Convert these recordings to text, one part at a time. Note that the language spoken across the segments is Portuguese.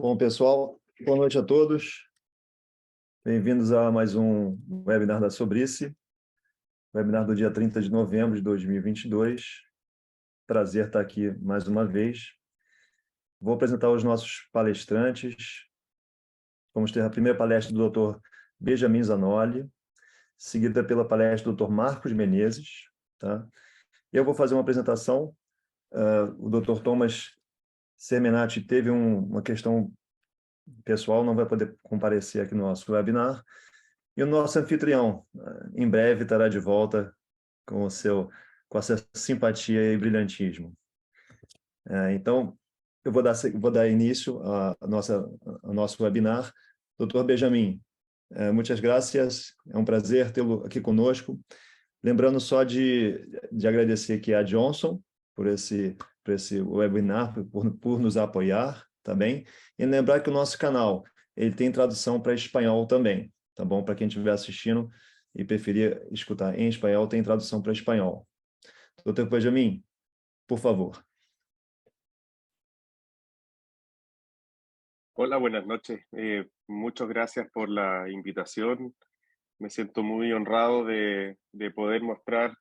Bom, pessoal, boa noite a todos. Bem-vindos a mais um webinar da Sobrice, webinar do dia 30 de novembro de 2022. Prazer estar aqui mais uma vez. Vou apresentar os nossos palestrantes. Vamos ter a primeira palestra do Dr. Benjamin Zanoli, seguida pela palestra do Dr. Marcos Menezes. Tá? Eu vou fazer uma apresentação. O Dr. Thomas Sermenati teve uma questão pessoal, não vai poder comparecer aqui no nosso webinar. E o nosso anfitrião, em breve, estará de volta com com a sua simpatia e brilhantismo. Então, eu vou dar início ao nosso webinar. Dr. Benjamin, muitas graças, é um prazer tê-lo aqui conosco. Lembrando só de agradecer aqui a Johnson por esse webinar, por nos apoiar também, e lembrar que o nosso canal ele tem tradução para espanhol também, tá bom? Para quem estiver assistindo e preferir escutar em espanhol, tem tradução para espanhol. Dr. Benjamin, por favor. Hola, buenas noches. Muchas gracias por la invitación. Me siento muy honrado de poder mostrar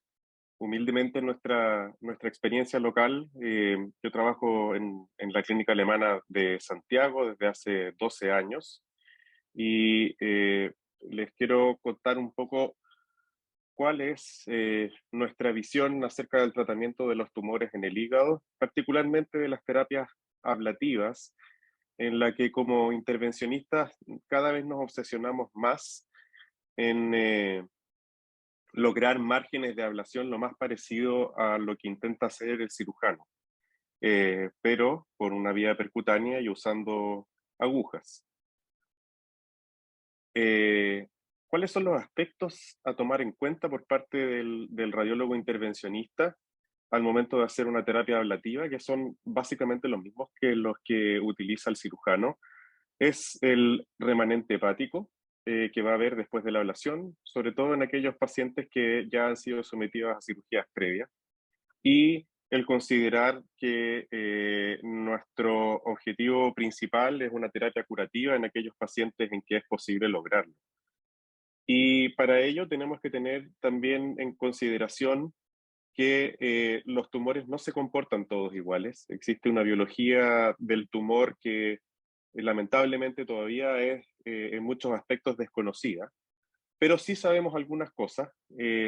humildemente nuestra experiencia local. Yo trabajo en la clínica alemana de Santiago desde hace 12 años y les quiero contar un poco cuál es nuestra visión acerca del tratamiento de los tumores en el hígado, particularmente de las terapias ablativas, en la que como intervencionistas cada vez nos obsesionamos más en lograr márgenes de ablación lo más parecido a lo que intenta hacer el cirujano, pero por una vía percutánea y usando agujas. ¿Cuáles son los aspectos a tomar en cuenta por parte del radiólogo intervencionista al momento de hacer una terapia ablativa, que son básicamente los mismos que los que utiliza el cirujano? Es el remanente hepático que va a haber después de la ablación, sobre todo en aquellos pacientes que ya han sido sometidos a cirugías previas, y el considerar que nuestro objetivo principal es una terapia curativa en aquellos pacientes en que es posible lograrlo. Y para ello tenemos que tener también en consideración que los tumores no se comportan todos iguales. Existe una biología del tumor que lamentablemente todavía es en muchos aspectos desconocida, pero sí sabemos algunas cosas.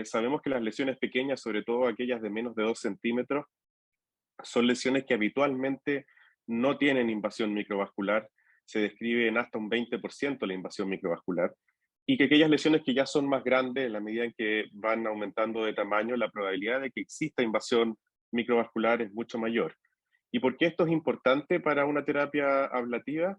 Sabemos que las lesiones pequeñas, sobre todo aquellas de menos de 2 centímetros, son lesiones que habitualmente no tienen invasión microvascular. Se describe en hasta un 20% la invasión microvascular, y que aquellas lesiones que ya son más grandes, en la medida en que van aumentando de tamaño, la probabilidad de que exista invasión microvascular es mucho mayor. ¿Y por qué esto es importante para una terapia ablativa?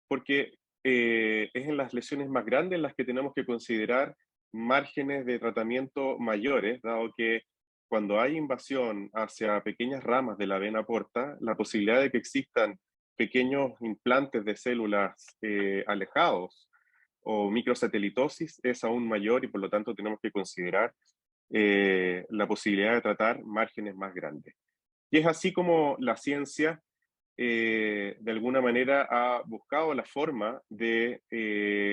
Porque es en las lesiones más grandes en las que tenemos que considerar márgenes de tratamiento mayores, dado que cuando hay invasión hacia pequeñas ramas de la vena porta, la posibilidad de que existan pequeños implantes de células alejados o microsatelitosis es aún mayor, y por lo tanto tenemos que considerar la posibilidad de tratar márgenes más grandes. Y es así como la ciencia de alguna manera ha buscado la forma de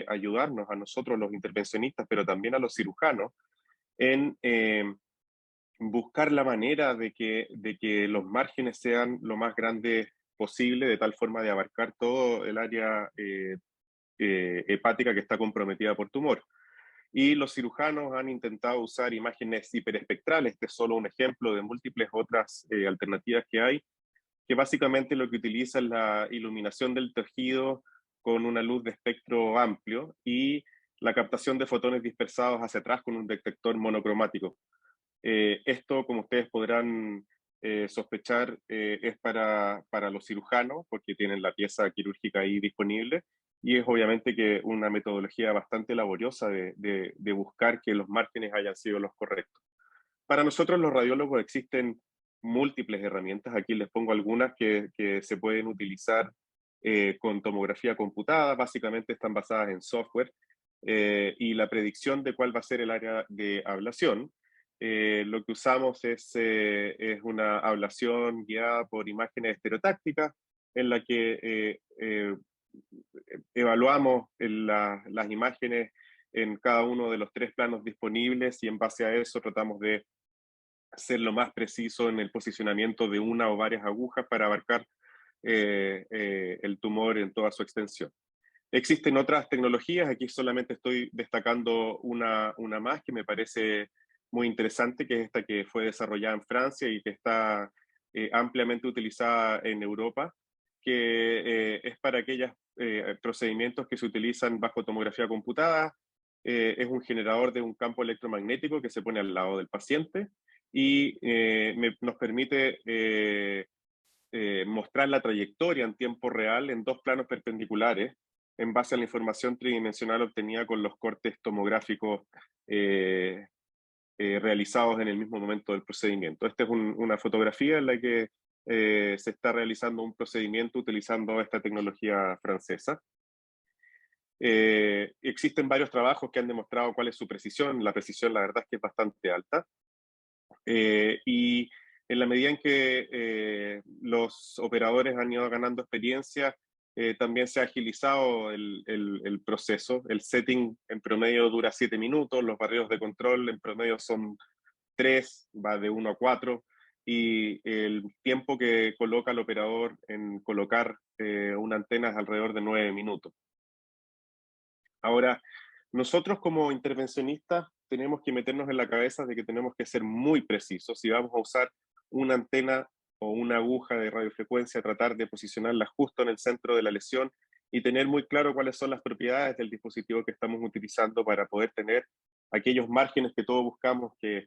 ayudarnos a nosotros los intervencionistas, pero también a los cirujanos, en buscar la manera de que los márgenes sean lo más grandes posible, de tal forma de abarcar todo el área hepática que está comprometida por tumor. Y los cirujanos han intentado usar imágenes hiperespectrales. Este es solo un ejemplo de múltiples otras alternativas que hay, que básicamente lo que utiliza es la iluminación del tejido con una luz de espectro amplio y la captación de fotones dispersados hacia atrás con un detector monocromático. Esto, como ustedes podrán sospechar, es para los cirujanos, porque tienen la pieza quirúrgica ahí disponible, y es obviamente que una metodología bastante laboriosa de buscar que los márgenes hayan sido los correctos. Para nosotros los radiólogos existen múltiples herramientas. Aquí les pongo algunas que se pueden utilizar con tomografía computada. Básicamente están basadas en software y la predicción de cuál va a ser el área de ablación. Lo que usamos es una ablación guiada por imágenes estereotácticas, en la que evaluamos las imágenes en cada uno de los 3 planos disponibles y en base a eso tratamos de ser lo más preciso en el posicionamiento de una o varias agujas para abarcar el tumor en toda su extensión. Existen otras tecnologías, aquí solamente estoy destacando una más que me parece muy interesante, que es esta que fue desarrollada en Francia y que está ampliamente utilizada en Europa, que es para aquellos procedimientos que se utilizan bajo tomografía computada. Es un generador de un campo electromagnético que se pone al lado del paciente y nos permite mostrar la trayectoria en tiempo real en 2 planos perpendiculares en base a la información tridimensional obtenida con los cortes tomográficos realizados en el mismo momento del procedimiento. Esta es una fotografía en la que se está realizando un procedimiento utilizando esta tecnología francesa. Existen varios trabajos que han demostrado cuál es su precisión. La precisión, la verdad, es que es bastante alta. Y en la medida en que los operadores han ido ganando experiencia, también se ha agilizado el proceso. El setting en promedio dura 7 minutos, los barridos de control en promedio son 3, va de 1 a 4, y el tiempo que coloca el operador en colocar una antena es alrededor de 9 minutos. Ahora, nosotros como intervencionistas tenemos que meternos en la cabeza de que tenemos que ser muy precisos. Si vamos a usar una antena o una aguja de radiofrecuencia, tratar de posicionarla justo en el centro de la lesión y tener muy claro cuáles son las propiedades del dispositivo que estamos utilizando para poder tener aquellos márgenes que todos buscamos, que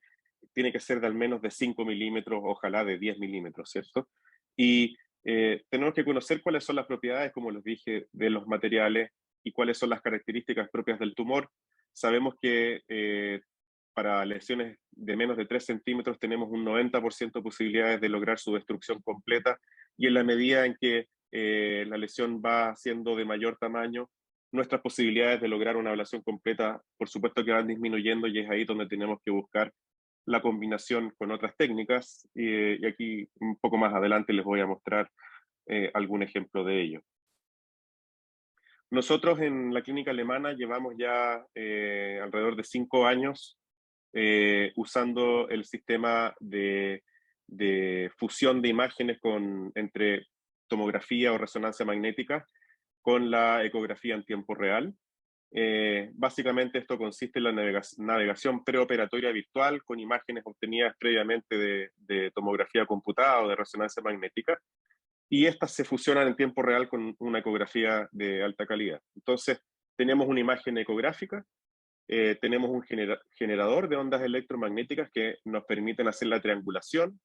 tiene que ser de al menos de 5 milímetros, ojalá de 10 milímetros, ¿cierto? Y tenemos que conocer cuáles son las propiedades, como les dije, de los materiales y cuáles son las características propias del tumor. Sabemos que para lesiones de menos de 3 centímetros tenemos un 90% de posibilidades de lograr su destrucción completa, y en la medida en que la lesión va siendo de mayor tamaño, nuestras posibilidades de lograr una ablación completa, por supuesto que van disminuyendo, y es ahí donde tenemos que buscar la combinación con otras técnicas, y aquí un poco más adelante les voy a mostrar algún ejemplo de ello. Nosotros en la clínica alemana llevamos ya alrededor de 5 años usando el sistema de fusión de imágenes entre tomografía o resonancia magnética con la ecografía en tiempo real. Básicamente esto consiste en la navegación preoperatoria virtual con imágenes obtenidas previamente de tomografía computada o de resonancia magnética, y estas se fusionan en tiempo real con una ecografía de alta calidad. Entonces, tenemos una imagen ecográfica, tenemos un generador de ondas electromagnéticas que nos permiten hacer la triangulación.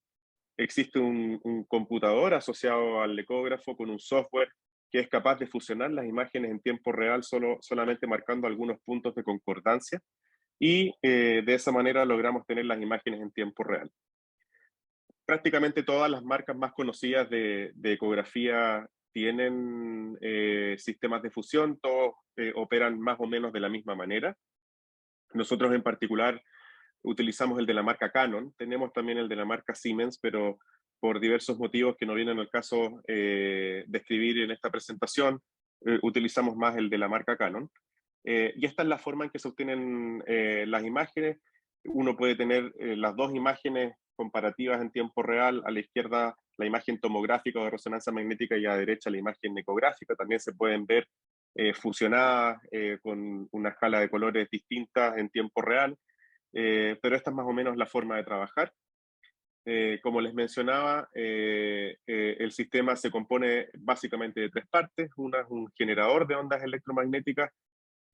Existe un computador asociado al ecógrafo con un software que es capaz de fusionar las imágenes en tiempo real solamente marcando algunos puntos de concordancia, y de esa manera logramos tener las imágenes en tiempo real. Prácticamente todas las marcas más conocidas de ecografía tienen sistemas de fusión, todos operan más o menos de la misma manera. Nosotros en particular utilizamos el de la marca Canon, tenemos también el de la marca Siemens, pero por diversos motivos que no vienen al caso describir en esta presentación, utilizamos más el de la marca Canon. Y esta es la forma en que se obtienen las imágenes. Uno puede tener las dos imágenes comparativas en tiempo real, a la izquierda la imagen tomográfica o de resonancia magnética y a la derecha la imagen ecográfica. También se pueden ver fusionadas con una escala de colores distintas en tiempo real, pero esta es más o menos la forma de trabajar. Como les mencionaba, el sistema se compone básicamente de 3 partes. Una es un generador de ondas electromagnéticas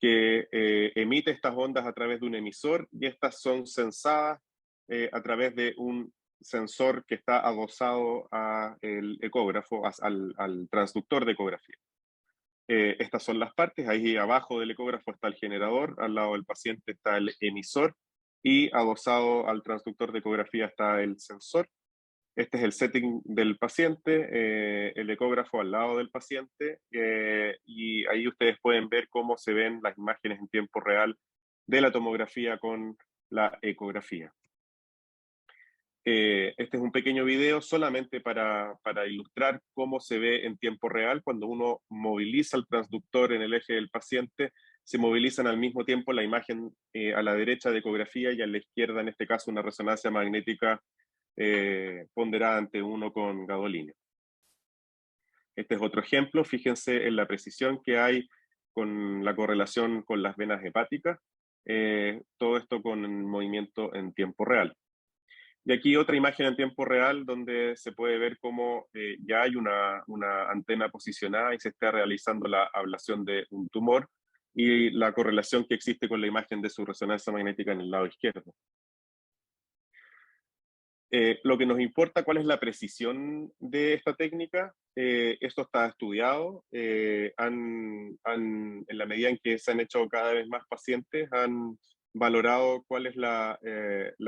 que emite estas ondas a través de un emisor, y estas son sensadas a través de un sensor que está adosado al ecógrafo, al transductor de ecografía. Estas son las partes. Ahí abajo del ecógrafo está el generador, al lado del paciente está el emisor, y adosado al transductor de ecografía está el sensor. Este es el setting del paciente, el ecógrafo al lado del paciente, y ahí ustedes pueden ver cómo se ven las imágenes en tiempo real de la tomografía con la ecografía. Este es un pequeño video solamente para ilustrar cómo se ve en tiempo real cuando uno moviliza el transductor en el eje del paciente. Se movilizan al mismo tiempo la imagen a la derecha de ecografía y a la izquierda, en este caso, una resonancia magnética ponderada ante uno con gadolínio. Este es otro ejemplo. Fíjense en la precisión que hay con la correlación con las venas hepáticas. Todo esto con movimiento en tiempo real. Y aquí otra imagen en tiempo real donde se puede ver cómo ya hay una antena posicionada y se está realizando la ablación de un tumor y la correlación que existe con la imagen de su resonancia magnética en el lado izquierdo. Lo que nos importa, ¿cuál es la precisión de esta técnica? Esto está estudiado. En la medida en que se han hecho cada vez más pacientes, han valorado cuál es la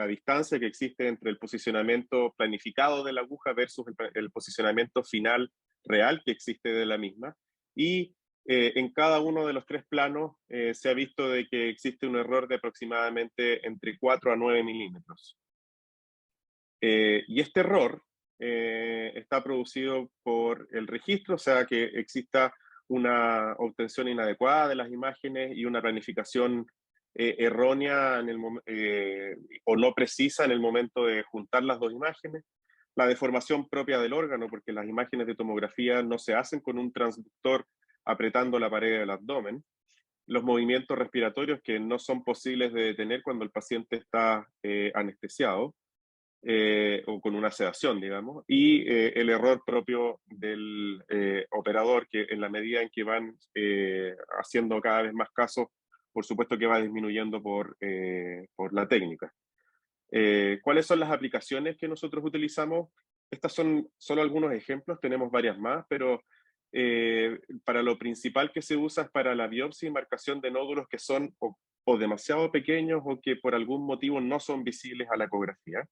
distancia que existe entre el posicionamiento planificado de la aguja versus el posicionamiento final real que existe de la misma. Y en cada uno de los tres planos se ha visto de que existe un error de aproximadamente entre 4 a 9 milímetros. Y este error está producido por el registro, o sea, que exista una obtención inadecuada de las imágenes y una planificación errónea o no precisa en el momento de juntar las dos imágenes. La deformación propia del órgano, porque las imágenes de tomografía no se hacen con un transductor apretando la pared del abdomen. Los movimientos respiratorios que no son posibles de detener cuando el paciente está anestesiado. O con una sedación, digamos, y el error propio del operador, que en la medida en que van haciendo cada vez más casos, por supuesto que va disminuyendo por la técnica. ¿Cuáles son las aplicaciones que nosotros utilizamos? Estas son solo algunos ejemplos, tenemos varias más, pero para lo principal que se usa es para la biopsia y marcación de nódulos que son o demasiado pequeños o que por algún motivo no son visibles a la ecografía.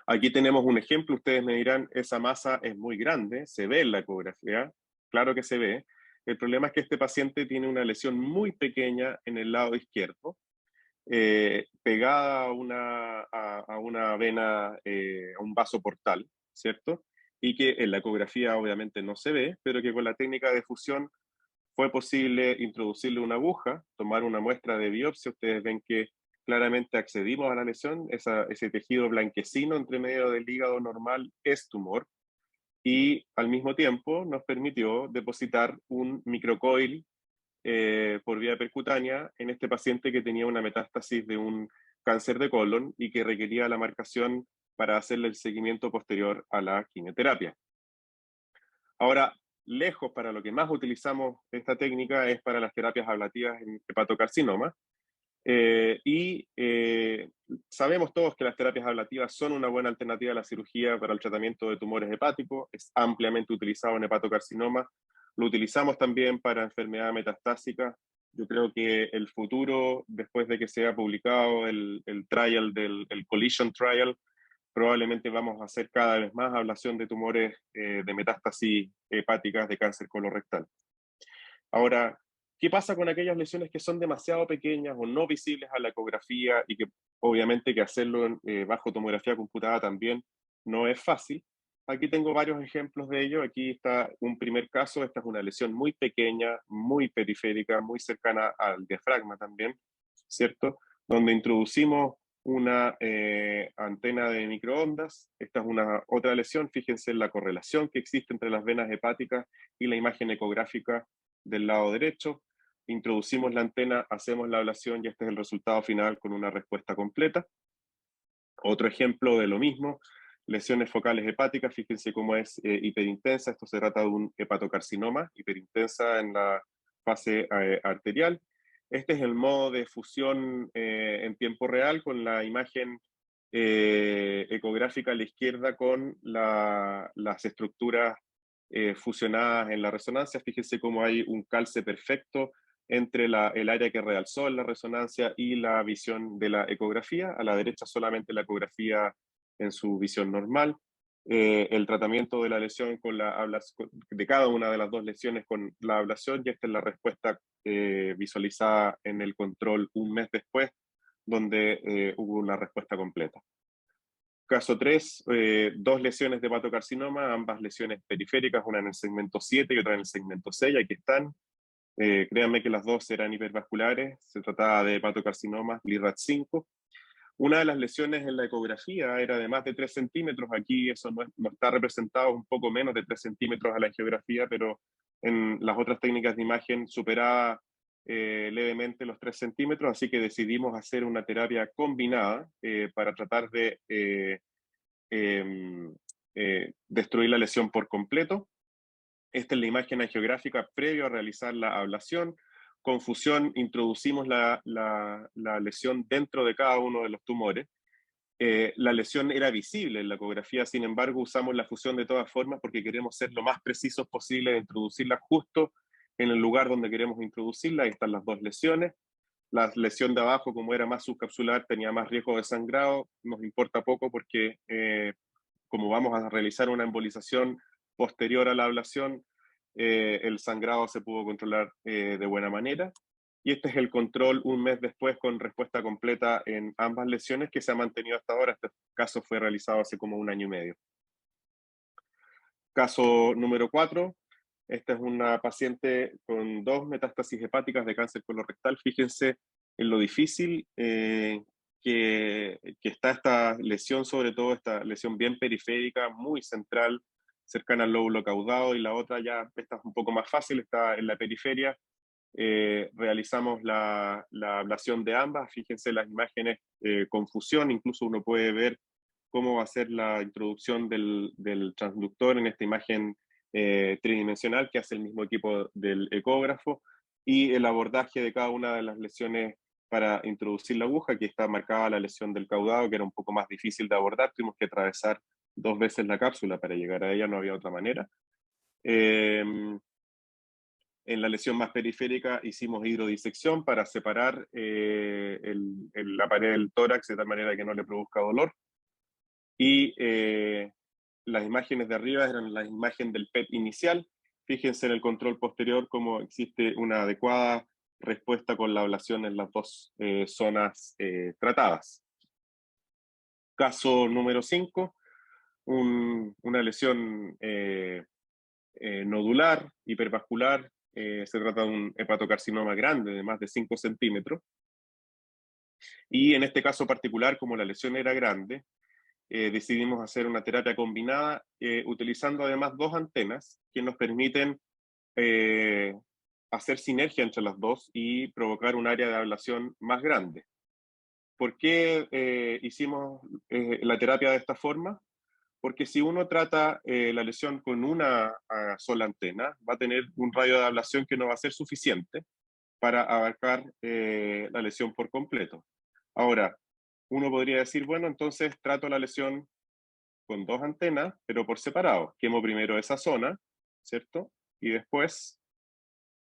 Aquí tenemos un ejemplo, ustedes me dirán, esa masa es muy grande, se ve en la ecografía, claro que se ve. El problema es que este paciente tiene una lesión muy pequeña en el lado izquierdo, pegada a una vena, a un vaso portal, ¿cierto? Y que en la ecografía obviamente no se ve, pero que con la técnica de fusión fue posible introducirle una aguja, tomar una muestra de biopsia. Ustedes ven que claramente accedimos a la lesión, ese tejido blanquecino entre medio del hígado normal es tumor, y al mismo tiempo nos permitió depositar un microcoil por vía percutánea en este paciente que tenía una metástasis de un cáncer de colon y que requería la marcación para hacerle el seguimiento posterior a la quimioterapia. Ahora, lejos, para lo que más utilizamos esta técnica es para las terapias ablativas en hepatocarcinoma. Sabemos todos que las terapias ablativas son una buena alternativa a la cirugía para el tratamiento de tumores hepáticos, es ampliamente utilizado en hepatocarcinoma, lo utilizamos también para enfermedad metastásica. Yo creo que el futuro, después de que sea publicado el trial el Collision Trial, probablemente vamos a hacer cada vez más ablación de tumores de metástasis hepáticas de cáncer colorectal. Ahora, ¿qué pasa con aquellas lesiones que son demasiado pequeñas o no visibles a la ecografía y que obviamente que hacerlo bajo tomografía computada también no es fácil? Aquí tengo varios ejemplos de ello. Aquí está un primer caso. Esta es una lesión muy pequeña, muy periférica, muy cercana al diafragma también, ¿cierto? Donde introducimos una antena de microondas. Esta es una otra lesión. Fíjense en la correlación que existe entre las venas hepáticas y la imagen ecográfica del lado derecho. Introducimos la antena, hacemos la ablación y este es el resultado final con una respuesta completa. Otro ejemplo de lo mismo, lesiones focales hepáticas, fíjense cómo es hiperintensa. Esto se trata de un hepatocarcinoma, hiperintensa en la fase arterial. Este es el modo de fusión en tiempo real con la imagen ecográfica a la izquierda con las estructuras fusionadas en la resonancia. Fíjense cómo hay un calce perfecto entre el área que realzó en la resonancia y la visión de la ecografía. A la derecha solamente la ecografía en su visión normal. El tratamiento de la lesión con de cada una de las dos lesiones con la ablación, y esta es la respuesta visualizada en el control un mes después, donde hubo una respuesta completa. Caso 3, dos lesiones de hepatocarcinoma, ambas lesiones periféricas, una en el segmento 7 y otra en el segmento 6, aquí están. Créanme que las dos eran hipervasculares, se trataba de hepatocarcinomas LIRAT5. Una de las lesiones en la ecografía era de más de 3 centímetros, aquí eso no está representado, un poco menos de 3 centímetros a la angiografía, pero en las otras técnicas de imagen superaba levemente los 3 centímetros, así que decidimos hacer una terapia combinada para tratar de destruir la lesión por completo. Esta es la imagen angiográfica previo a realizar la ablación. Con fusión introducimos la lesión dentro de cada uno de los tumores. La lesión era visible en la ecografía, sin embargo usamos la fusión de todas formas porque queremos ser lo más precisos posible de introducirla justo en el lugar donde queremos introducirla. Ahí están las dos lesiones. La lesión de abajo, como era más subcapsular, tenía más riesgo de sangrado. Nos importa poco porque como vamos a realizar una embolización posterior a la ablación, el sangrado se pudo controlar de buena manera. Y este es el control un mes después con respuesta completa en ambas lesiones que se ha mantenido hasta ahora. Este caso fue realizado hace como 1 año y medio. Caso número 4. Esta es una paciente con 2 metástasis hepáticas de cáncer colorectal. Fíjense en lo difícil que está esta lesión, sobre todo esta lesión bien periférica, muy central, cercana al lóbulo caudado, y la otra ya, esta es un poco más fácil, está en la periferia. Realizamos la ablación de ambas. Fíjense las imágenes con fusión, incluso uno puede ver cómo va a ser la introducción del transductor en esta imagen tridimensional que hace el mismo equipo del ecógrafo, y el abordaje de cada una de las lesiones para introducir la aguja. Aquí está marcada la lesión del caudado, que era un poco más difícil de abordar, tuvimos que atravesar 2 veces la cápsula para llegar a ella, no había otra manera. En la lesión más periférica hicimos hidrodisección para separar la pared del tórax de tal manera que no le produzca dolor. Y las imágenes de arriba eran la imagen del PET inicial. Fíjense en el control posterior cómo existe una adecuada respuesta con la ablación en las dos zonas tratadas. Caso número 5, una lesión nodular, hipervascular. Se trata de un hepatocarcinoma grande de más de 5 centímetros. Y en este caso particular, como la lesión era grande, decidimos hacer una terapia combinada utilizando además 2 antenas que nos permiten hacer sinergia entre las dos y provocar un área de ablación más grande. ¿Por qué hicimos la terapia de esta forma? Porque si uno trata la lesión con una sola antena, va a tener un radio de ablación que no va a ser suficiente para abarcar la lesión por completo. Ahora, uno podría decir, bueno, entonces trato la lesión con 2 antenas, pero por separado. Quemo primero esa zona, ¿cierto? Y después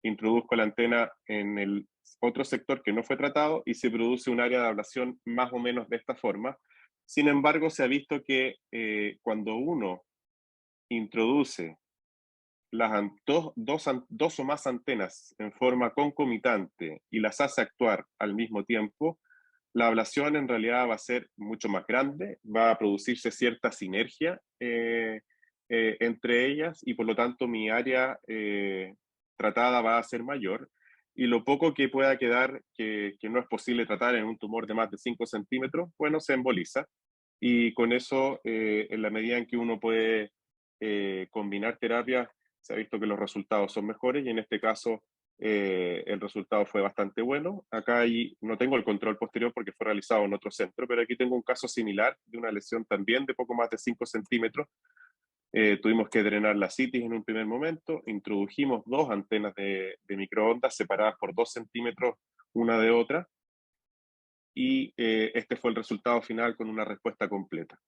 introduzco la antena en el otro sector que no fue tratado y se produce un área de ablación más o menos de esta forma. Sin embargo, se ha visto que cuando uno introduce dos o más antenas en forma concomitante y las hace actuar al mismo tiempo, la ablación en realidad va a ser mucho más grande, va a producirse cierta sinergia entre ellas, y por lo tanto mi área tratada va a ser mayor, y lo poco que pueda quedar que no es posible tratar en un tumor de más de 5 centímetros, bueno, se emboliza, y con eso, en la medida en que uno puede combinar terapias, se ha visto que los resultados son mejores, y en este caso el resultado fue bastante bueno. Acá no tengo el control posterior porque fue realizado en otro centro, pero aquí tengo un caso similar de una lesión también de poco más de 5 centímetros. Tuvimos que drenar la citis en un primer momento, introdujimos 2 antenas de microondas separadas por 2 centímetros una de otra, y este fue el resultado final con una respuesta completa.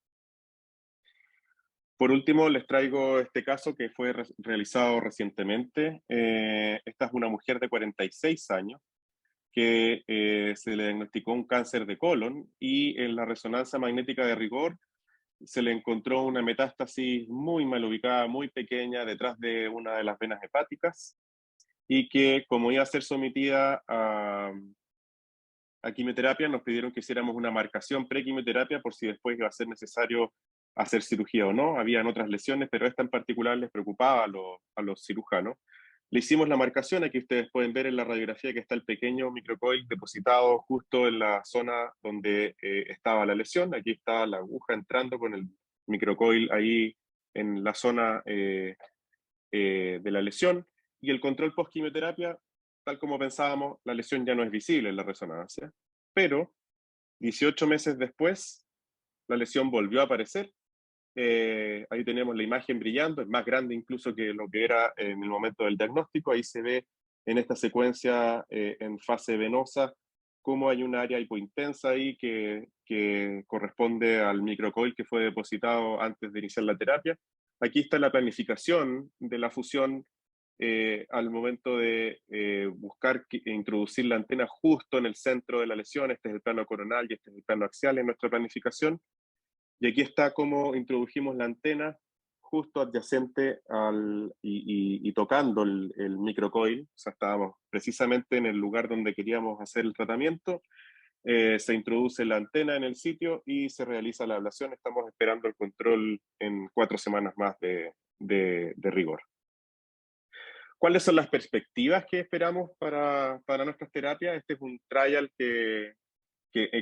Por último, les traigo este caso que fue realizado recientemente. Esta es una mujer de 46 años que se le diagnosticó un cáncer de colon, y en la resonancia magnética de rigor se le encontró una metástasis muy mal ubicada, muy pequeña, detrás de una de las venas hepáticas, y que, como iba a ser sometida a a quimioterapia, nos pidieron que hiciéramos una marcación pre-quimioterapia por si después iba a ser necesario hacer cirugía o no. Habían otras lesiones, pero esta en particular les preocupaba a los cirujanos. Le hicimos la marcación, aquí ustedes pueden ver en la radiografía que está el pequeño microcoil depositado justo en la zona donde estaba la lesión. Aquí está la aguja entrando con el microcoil ahí en la zona de la lesión. Y el control post-quimioterapia, tal como pensábamos, la lesión ya no es visible en la resonancia, pero 18 meses después, la lesión volvió a aparecer. Ahí tenemos la imagen brillando, es más grande incluso que lo que era en el momento del diagnóstico. Ahí se ve en esta secuencia en fase venosa cómo hay una área hipointensa ahí que corresponde al microcoil que fue depositado antes de iniciar la terapia. Aquí está la planificación de la fusión al momento de buscar introducir la antena justo en el centro de la lesión. Este es el plano coronal y este es el plano axial en nuestra planificación. Y aquí está cómo introdujimos la antena justo adyacente y tocando el microcoil. O sea, estábamos precisamente en el lugar donde queríamos hacer el tratamiento. Se introduce la antena en el sitio y se realiza la ablación. Estamos esperando el control en 4 semanas más de rigor. ¿Cuáles son las perspectivas que esperamos para nuestras terapias? Este es un trial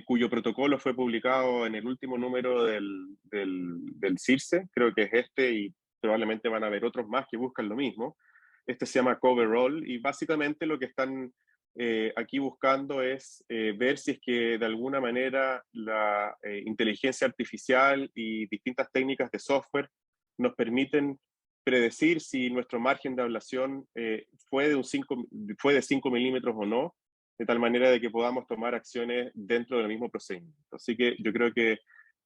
cuyo protocolo fue publicado en el último número del CIRSE, creo que es este, y probablemente van a haber otros más que buscan lo mismo. Este se llama Coverall, y básicamente lo que están aquí buscando es ver si es que de alguna manera la inteligencia artificial y distintas técnicas de software nos permiten predecir si nuestro margen de ablación fue de 5 milímetros o no, de tal manera de que podamos tomar acciones dentro del mismo procedimiento. Así que yo creo que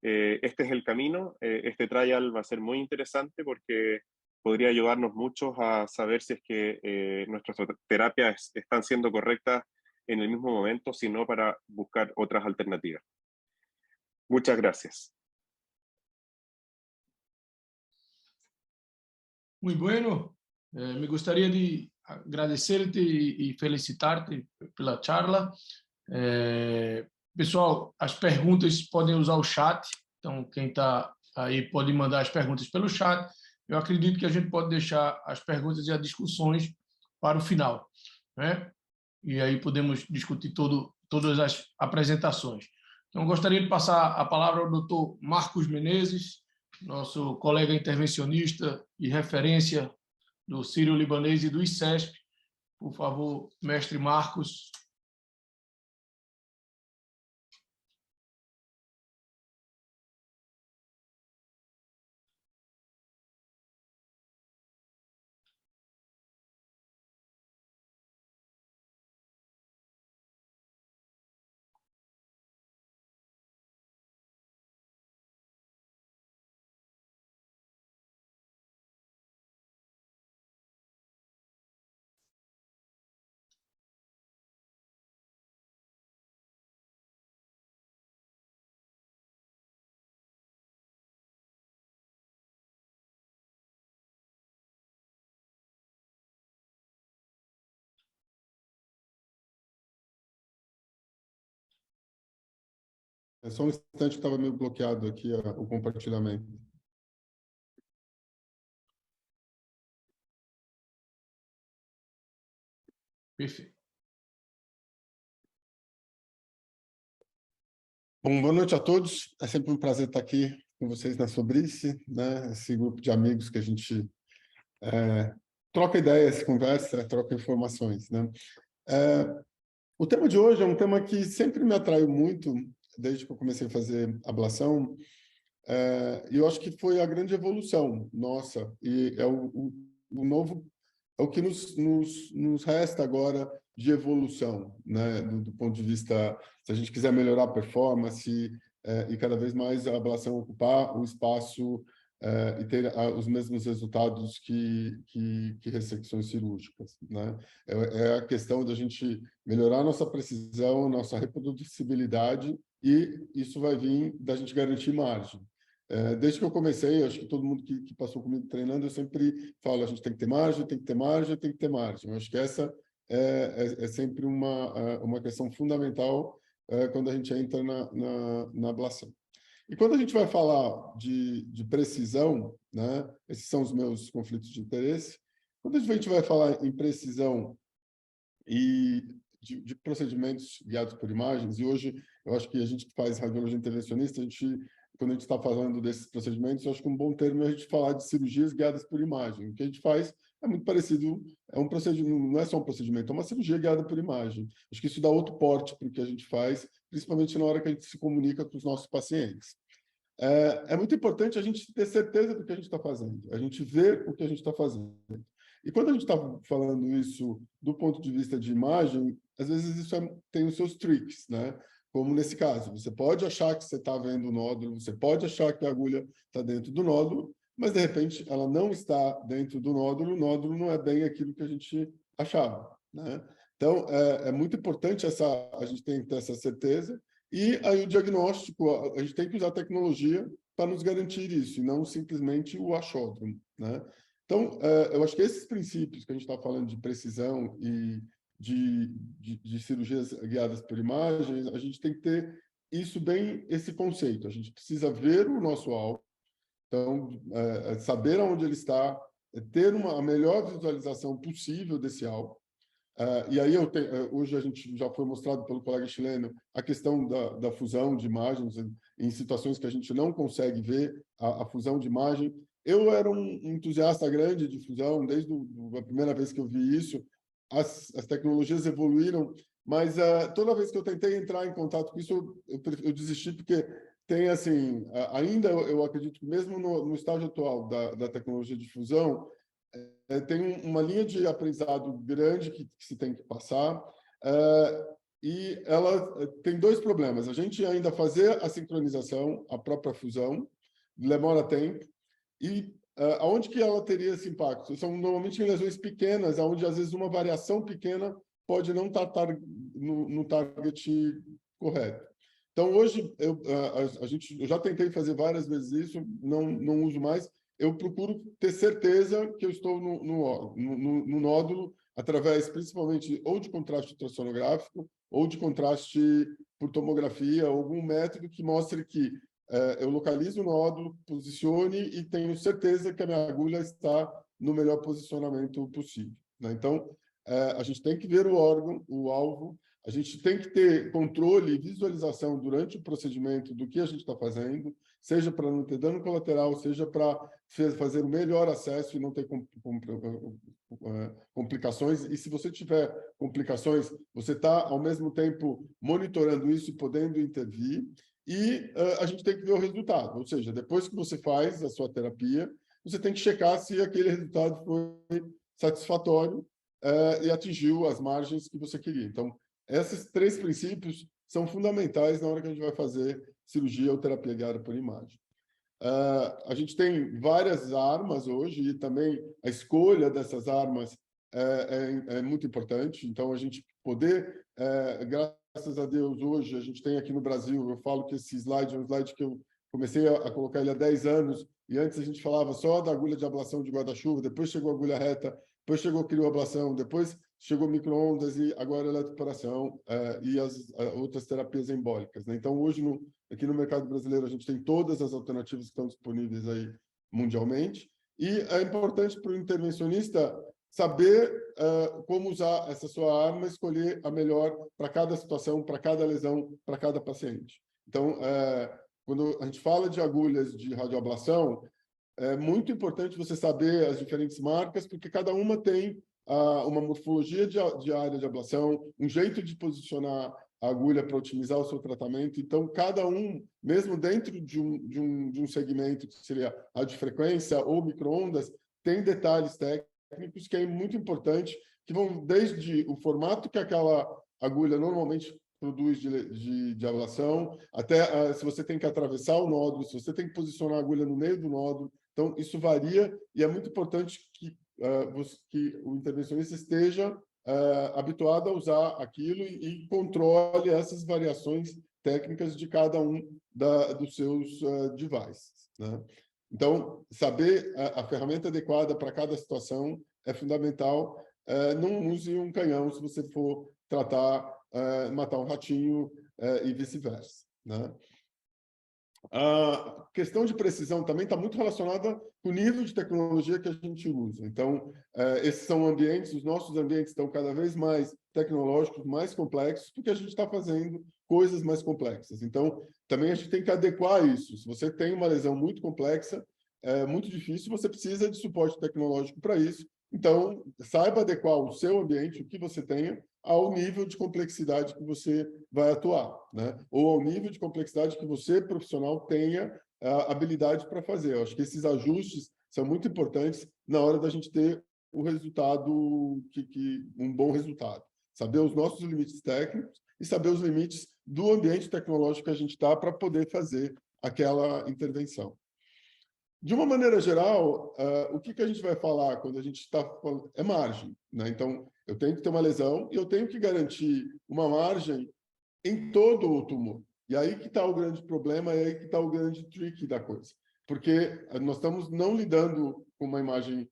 este es el camino. Este trial va a ser muy interesante porque podría ayudarnos mucho a saber si es que nuestras terapias están siendo correctas en el mismo momento, sino para buscar otras alternativas. Muchas gracias. Muy bueno. Me gostaria de agradecer-te e felicitar-te pela charla. Pessoal, as perguntas podem usar o chat, então quem está aí pode mandar as perguntas pelo chat. Eu acredito que a gente pode deixar as perguntas e as discussões para o final, né? E aí podemos discutir todas as apresentações. Então, gostaria de passar a palavra ao Dr. Marcos Menezes, nosso colega intervencionista e referência do Sírio-Libanês e do ICESP. Por favor, mestre Marcos. É só um instante que estava meio bloqueado aqui o compartilhamento. Perfeito. Bom, boa noite a todos. É sempre um prazer estar aqui com vocês na Sobrice, né? Esse grupo de amigos que a gente troca ideias, conversa, troca informações, né? O tema de hoje é um tema que sempre me atraiu muito, desde que eu comecei a fazer ablação, e eu acho que foi a grande evolução nossa, e é o novo, é o que nos resta agora de evolução, né? Do ponto de vista, se a gente quiser melhorar a performance e cada vez mais a ablação ocupar o espaço e ter os mesmos resultados que ressecções cirúrgicas, né? É a questão da gente melhorar nossa precisão, nossa reproduzibilidade, e isso vai vir da gente garantir margem. Desde que eu comecei, acho que todo mundo que passou comigo treinando, eu sempre falo, a gente tem que ter margem, tem que ter margem, tem que ter margem. Eu acho que essa é sempre uma questão fundamental quando a gente entra na ablação. E quando a gente vai falar de precisão, né, esses são os meus conflitos de interesse, quando a gente vai falar em precisão e de procedimentos guiados por imagens, e hoje eu acho que a gente que faz radiologia intervencionista, quando a gente está falando desses procedimentos, eu acho que um bom termo é a gente falar de cirurgias guiadas por imagem. O que a gente faz é muito parecido, é um procedimento, não é só um procedimento, é uma cirurgia guiada por imagem. Acho que isso dá outro porte para o que a gente faz, principalmente na hora que a gente se comunica com os nossos pacientes. É muito importante a gente ter certeza do que a gente está fazendo, a gente ver o que a gente está fazendo. E quando a gente está falando isso do ponto de vista de imagem, às vezes isso tem os seus tricks, né? Como nesse caso, você pode achar que você está vendo o nódulo, você pode achar que a agulha está dentro do nódulo, mas de repente ela não está dentro do nódulo, o nódulo não é bem aquilo que a gente achava, né? Então, é muito importante a gente tem que ter essa certeza. E aí o diagnóstico, a gente tem que usar a tecnologia para nos garantir isso, e não simplesmente o achódromo, né? Então, eu acho que esses princípios que a gente está falando de precisão e de cirurgias guiadas por imagens, a gente tem que ter isso bem, esse conceito. A gente precisa ver o nosso alvo, então, saber aonde ele está, ter a melhor visualização possível desse alvo. E aí hoje a gente já foi mostrado pelo colega chileno a questão da fusão de imagens em situações que a gente não consegue ver a fusão de imagem. Eu era um entusiasta grande de fusão, desde a primeira vez que eu vi isso. As tecnologias evoluíram, mas toda vez que eu tentei entrar em contato com isso, eu desisti, porque tem, assim, ainda eu acredito que mesmo no estágio atual da tecnologia de fusão, tem uma linha de aprendizado grande que se tem que passar, e ela tem dois problemas. A gente ainda fazer a sincronização, a própria fusão, demora tempo, e aonde que ela teria esse impacto? São normalmente lesões pequenas, onde às vezes uma variação pequena pode não estar no target correto. Então, hoje, eu já tentei fazer várias vezes isso, não uso mais. Eu procuro ter certeza que eu estou no nódulo, através, principalmente, ou de contraste ultrassonográfico, ou de contraste por tomografia, algum método que mostre que eu localizo o nódulo, posicione e tenho certeza que a minha agulha está no melhor posicionamento possível, né? Então, a gente tem que ver o órgão, o alvo, a gente tem que ter controle e visualização durante o procedimento do que a gente está fazendo, seja para não ter dano colateral, seja para fazer o melhor acesso e não ter complicações. E se você tiver complicações, você está, ao mesmo tempo, monitorando isso e podendo intervir. E a gente tem que ver o resultado, ou seja, depois que você faz a sua terapia, você tem que checar se aquele resultado foi satisfatório e atingiu as margens que você queria. Então, esses três princípios são fundamentais na hora que a gente vai fazer cirurgia ou terapia guiada por imagem. A gente tem várias armas hoje e também a escolha dessas armas é muito importante. Então, a gente poder, graças a Deus, hoje, a gente tem aqui no Brasil, eu falo que esse slide é um slide que eu comecei a colocar ele há 10 anos, e antes a gente falava só da agulha de ablação de guarda-chuva, depois chegou a agulha reta, depois chegou a crioablação, depois chegou micro-ondas e agora eletroporação e as outras terapias embólicas, né? Então, hoje, aqui no mercado brasileiro, a gente tem todas as alternativas que estão disponíveis aí mundialmente, e é importante para o intervencionista saber como usar essa sua arma, escolher a melhor para cada situação, para cada lesão, para cada paciente. Então, quando a gente fala de agulhas de radioablação, é muito importante você saber as diferentes marcas, porque cada uma tem uma morfologia de área de ablação, um jeito de posicionar a agulha para otimizar o seu tratamento. Então, cada um, mesmo dentro de um segmento que seria radiofrequência ou micro-ondas, tem detalhes técnicos que é muito importante, que vão desde o formato que aquela agulha normalmente produz de ablação, até se você tem que atravessar o nódulo, se você tem que posicionar a agulha no meio do nódulo. Então, isso varia e é muito importante que o intervencionista esteja habituado a usar aquilo e controle essas variações técnicas de cada um dos seus devices, né? Então, saber a ferramenta adequada para cada situação é fundamental. Não use um canhão se você for matar um ratinho e vice-versa, né? A questão de precisão também está muito relacionada com o nível de tecnologia que a gente usa. Então, esses são ambientes, os nossos ambientes estão cada vez mais tecnológicos, mais complexos, porque a gente está fazendo coisas mais complexas. Então, também a gente tem que adequar isso. Se você tem uma lesão muito complexa, é muito difícil, você precisa de suporte tecnológico para isso. Então, saiba adequar o seu ambiente, o que você tenha, ao nível de complexidade que você vai atuar, né? Ou ao nível de complexidade que você, profissional, tenha a habilidade para fazer. Eu acho que esses ajustes são muito importantes na hora da gente ter o resultado, um bom resultado. Saber os nossos limites técnicos e saber os limites do ambiente tecnológico que a gente está para poder fazer aquela intervenção. De uma maneira geral, o que a gente vai falar quando a gente está falando é margem, né? Então, eu tenho que ter uma lesão e eu tenho que garantir uma margem em todo o tumor. E aí que está o grande problema, é aí que está o grande trick da coisa. Porque nós estamos não lidando com uma imagem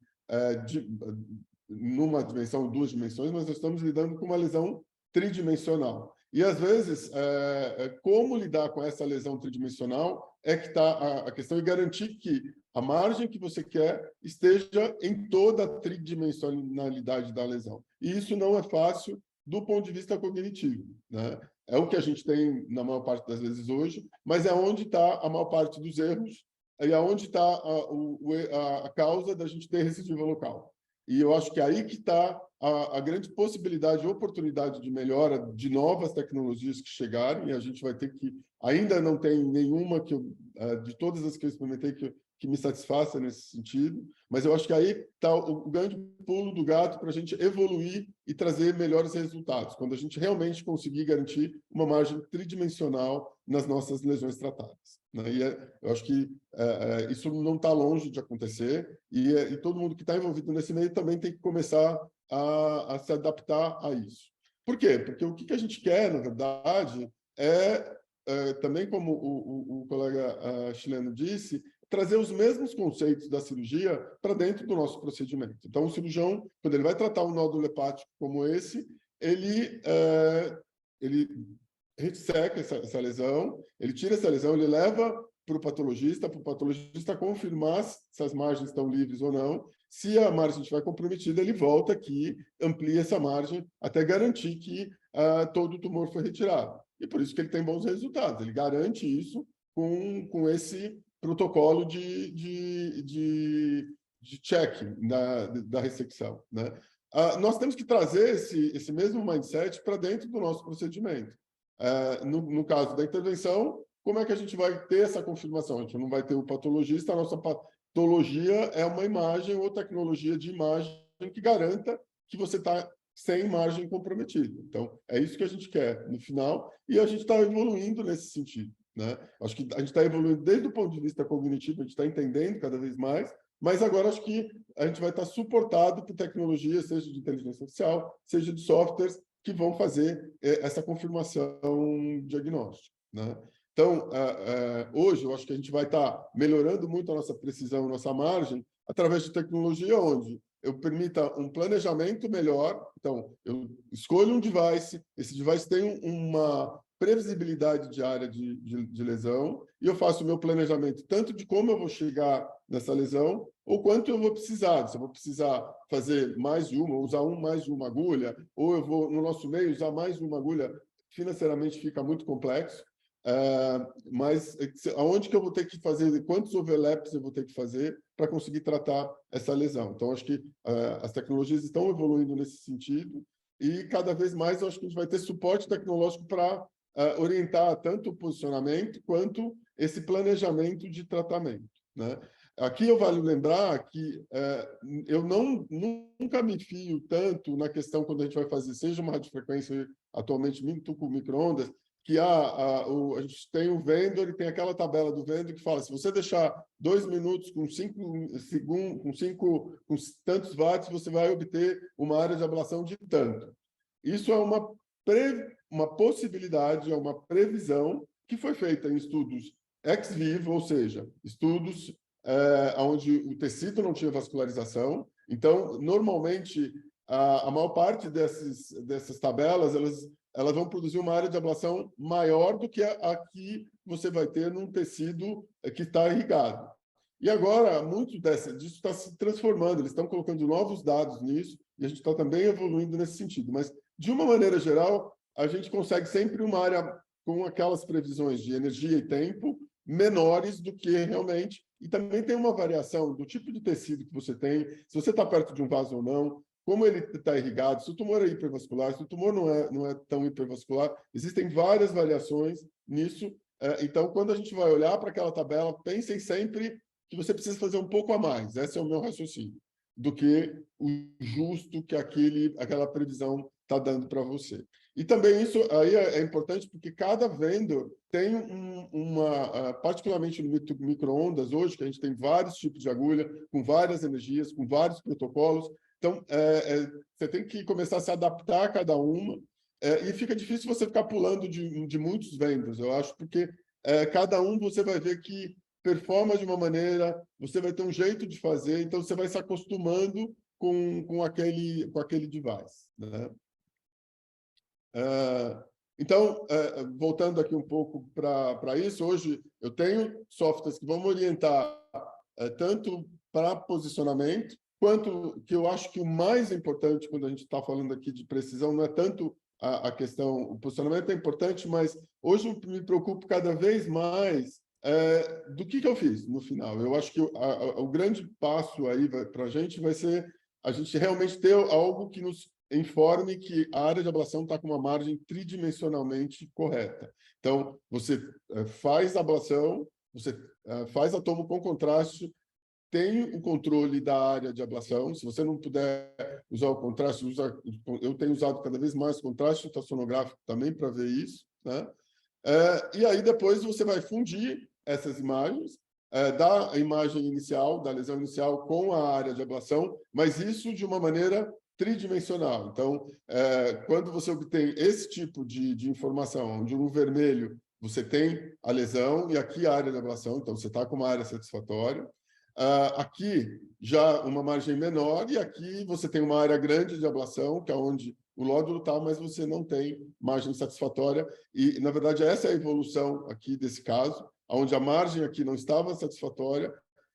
numa dimensão, duas dimensões, mas nós estamos lidando com uma lesão tridimensional. E, às vezes, como lidar com essa lesão tridimensional é que está a questão, e garantir que a margem que você quer esteja em toda a tridimensionalidade da lesão. E isso não é fácil do ponto de vista cognitivo, né? É o que a gente tem na maior parte das vezes hoje, mas é onde está a maior parte dos erros e é onde está a causa da gente ter recidiva local. E eu acho que aí que está a grande possibilidade, oportunidade de melhora de novas tecnologias que chegarem, e a gente vai ter que... Ainda não tem nenhuma de todas as que eu experimentei que me satisfaça nesse sentido, mas eu acho que aí está o grande pulo do gato para a gente evoluir e trazer melhores resultados, quando a gente realmente conseguir garantir uma margem tridimensional nas nossas lesões tratadas, né? E eu acho que isso não está longe de acontecer, e todo mundo que está envolvido nesse meio também tem que começar a se adaptar a isso. Por quê? Porque o que a gente quer, na verdade, também como o colega chileno disse, trazer os mesmos conceitos da cirurgia para dentro do nosso procedimento. Então, o cirurgião, quando ele vai tratar um nódulo hepático como esse, ele resseca essa lesão, ele tira essa lesão, ele leva para o patologista confirmar se as margens estão livres ou não. Se a margem estiver comprometida, ele volta aqui, amplia essa margem até garantir que todo o tumor foi retirado. E por isso que ele tem bons resultados. Ele garante isso com esse protocolo de check da ressecção, né? Nós temos que trazer esse mesmo mindset para dentro do nosso procedimento. No caso da intervenção, como é que a gente vai ter essa confirmação? A gente não vai ter o patologista, a nossa patologia é uma imagem ou tecnologia de imagem que garanta que você está sem margem comprometida. Então, é isso que a gente quer no final, e a gente está evoluindo nesse sentido, né? Acho que a gente está evoluindo desde o ponto de vista cognitivo, a gente está entendendo cada vez mais, mas agora acho que a gente vai estar suportado por tecnologias, seja de inteligência artificial, seja de softwares, que vão fazer essa confirmação diagnóstica, né? Então, hoje, eu acho que a gente vai estar melhorando muito a nossa precisão, a nossa margem, através de tecnologia onde eu permita um planejamento melhor. Então, eu escolho um device, esse device tem uma previsibilidade de área de lesão, e eu faço o meu planejamento tanto de como eu vou chegar nessa lesão, ou quanto eu vou precisar. Se eu vou precisar fazer mais de uma, usar mais de uma agulha, ou eu vou, no nosso meio, usar mais de uma agulha, financeiramente fica muito complexo. Mas aonde que eu vou ter que fazer, quantos overlaps eu vou ter que fazer para conseguir tratar essa lesão? Então, acho que as tecnologias estão evoluindo nesse sentido, e cada vez mais eu acho que a gente vai ter suporte tecnológico para orientar tanto o posicionamento quanto esse planejamento de tratamento, né? Aqui eu vale lembrar que eu nunca me fio tanto na questão quando a gente vai fazer, seja uma radiofrequência, atualmente muito com micro-ondas, que a gente tem o vendor e tem aquela tabela do vendor que fala, se você deixar 2 minutos com 5 segundos, com tantos watts, você vai obter uma área de ablação de tanto. Isso é uma possibilidade, é uma previsão que foi feita em estudos ex vivo, ou seja, estudos onde o tecido não tinha vascularização. Então, normalmente, a maior parte dessas tabelas, elas vão produzir uma área de ablação maior do que a que você vai ter num tecido que está irrigado. E agora, muito disso está se transformando, eles estão colocando novos dados nisso, e a gente está também evoluindo nesse sentido. Mas, de uma maneira geral, a gente consegue sempre uma área com aquelas previsões de energia e tempo menores do que realmente. E também tem uma variação do tipo de tecido que você tem, se você está perto de um vaso ou não, como ele está irrigado, se o tumor é hipervascular, se o tumor não é tão hipervascular, existem várias variações nisso. Então, quando a gente vai olhar para aquela tabela, pensem sempre que você precisa fazer um pouco a mais, esse é o meu raciocínio, do que o justo que aquela previsão está dando para você. E também isso aí é importante porque cada vendor tem particularmente no micro-ondas hoje, que a gente tem vários tipos de agulha, com várias energias, com vários protocolos. Então, você tem que começar a se adaptar a cada uma, e fica difícil você ficar pulando de muitos vendors, eu acho, porque cada um você vai ver que performa de uma maneira, você vai ter um jeito de fazer, então você vai se acostumando com aquele device, né? Então, voltando aqui um pouco para isso, hoje eu tenho softwares que vão me orientar tanto para posicionamento, quanto que eu acho que o mais importante quando a gente está falando aqui de precisão não é tanto a questão, o posicionamento é importante, mas hoje eu me preocupo cada vez mais do que eu fiz no final. Eu acho que o grande passo aí para a gente vai ser a gente realmente ter algo que nos informe que a área de ablação está com uma margem tridimensionalmente correta. Então, você faz a ablação, você faz a tomo com contraste, tem o controle da área de ablação. Se você não puder usar o contraste, eu tenho usado cada vez mais contraste ultrassonográfico também para ver isso, né? E aí depois você vai fundir essas imagens, da imagem inicial, da lesão inicial com a área de ablação, mas isso de uma maneira tridimensional. Então, quando você obtém esse tipo de informação, onde no vermelho você tem a lesão e aqui a área de ablação, então você está com uma área satisfatória, aqui já uma margem menor e aqui você tem uma área grande de ablação, que é onde o nódulo está, mas você não tem margem satisfatória. E, na verdade, essa é a evolução aqui desse caso, onde a margem aqui não estava satisfatória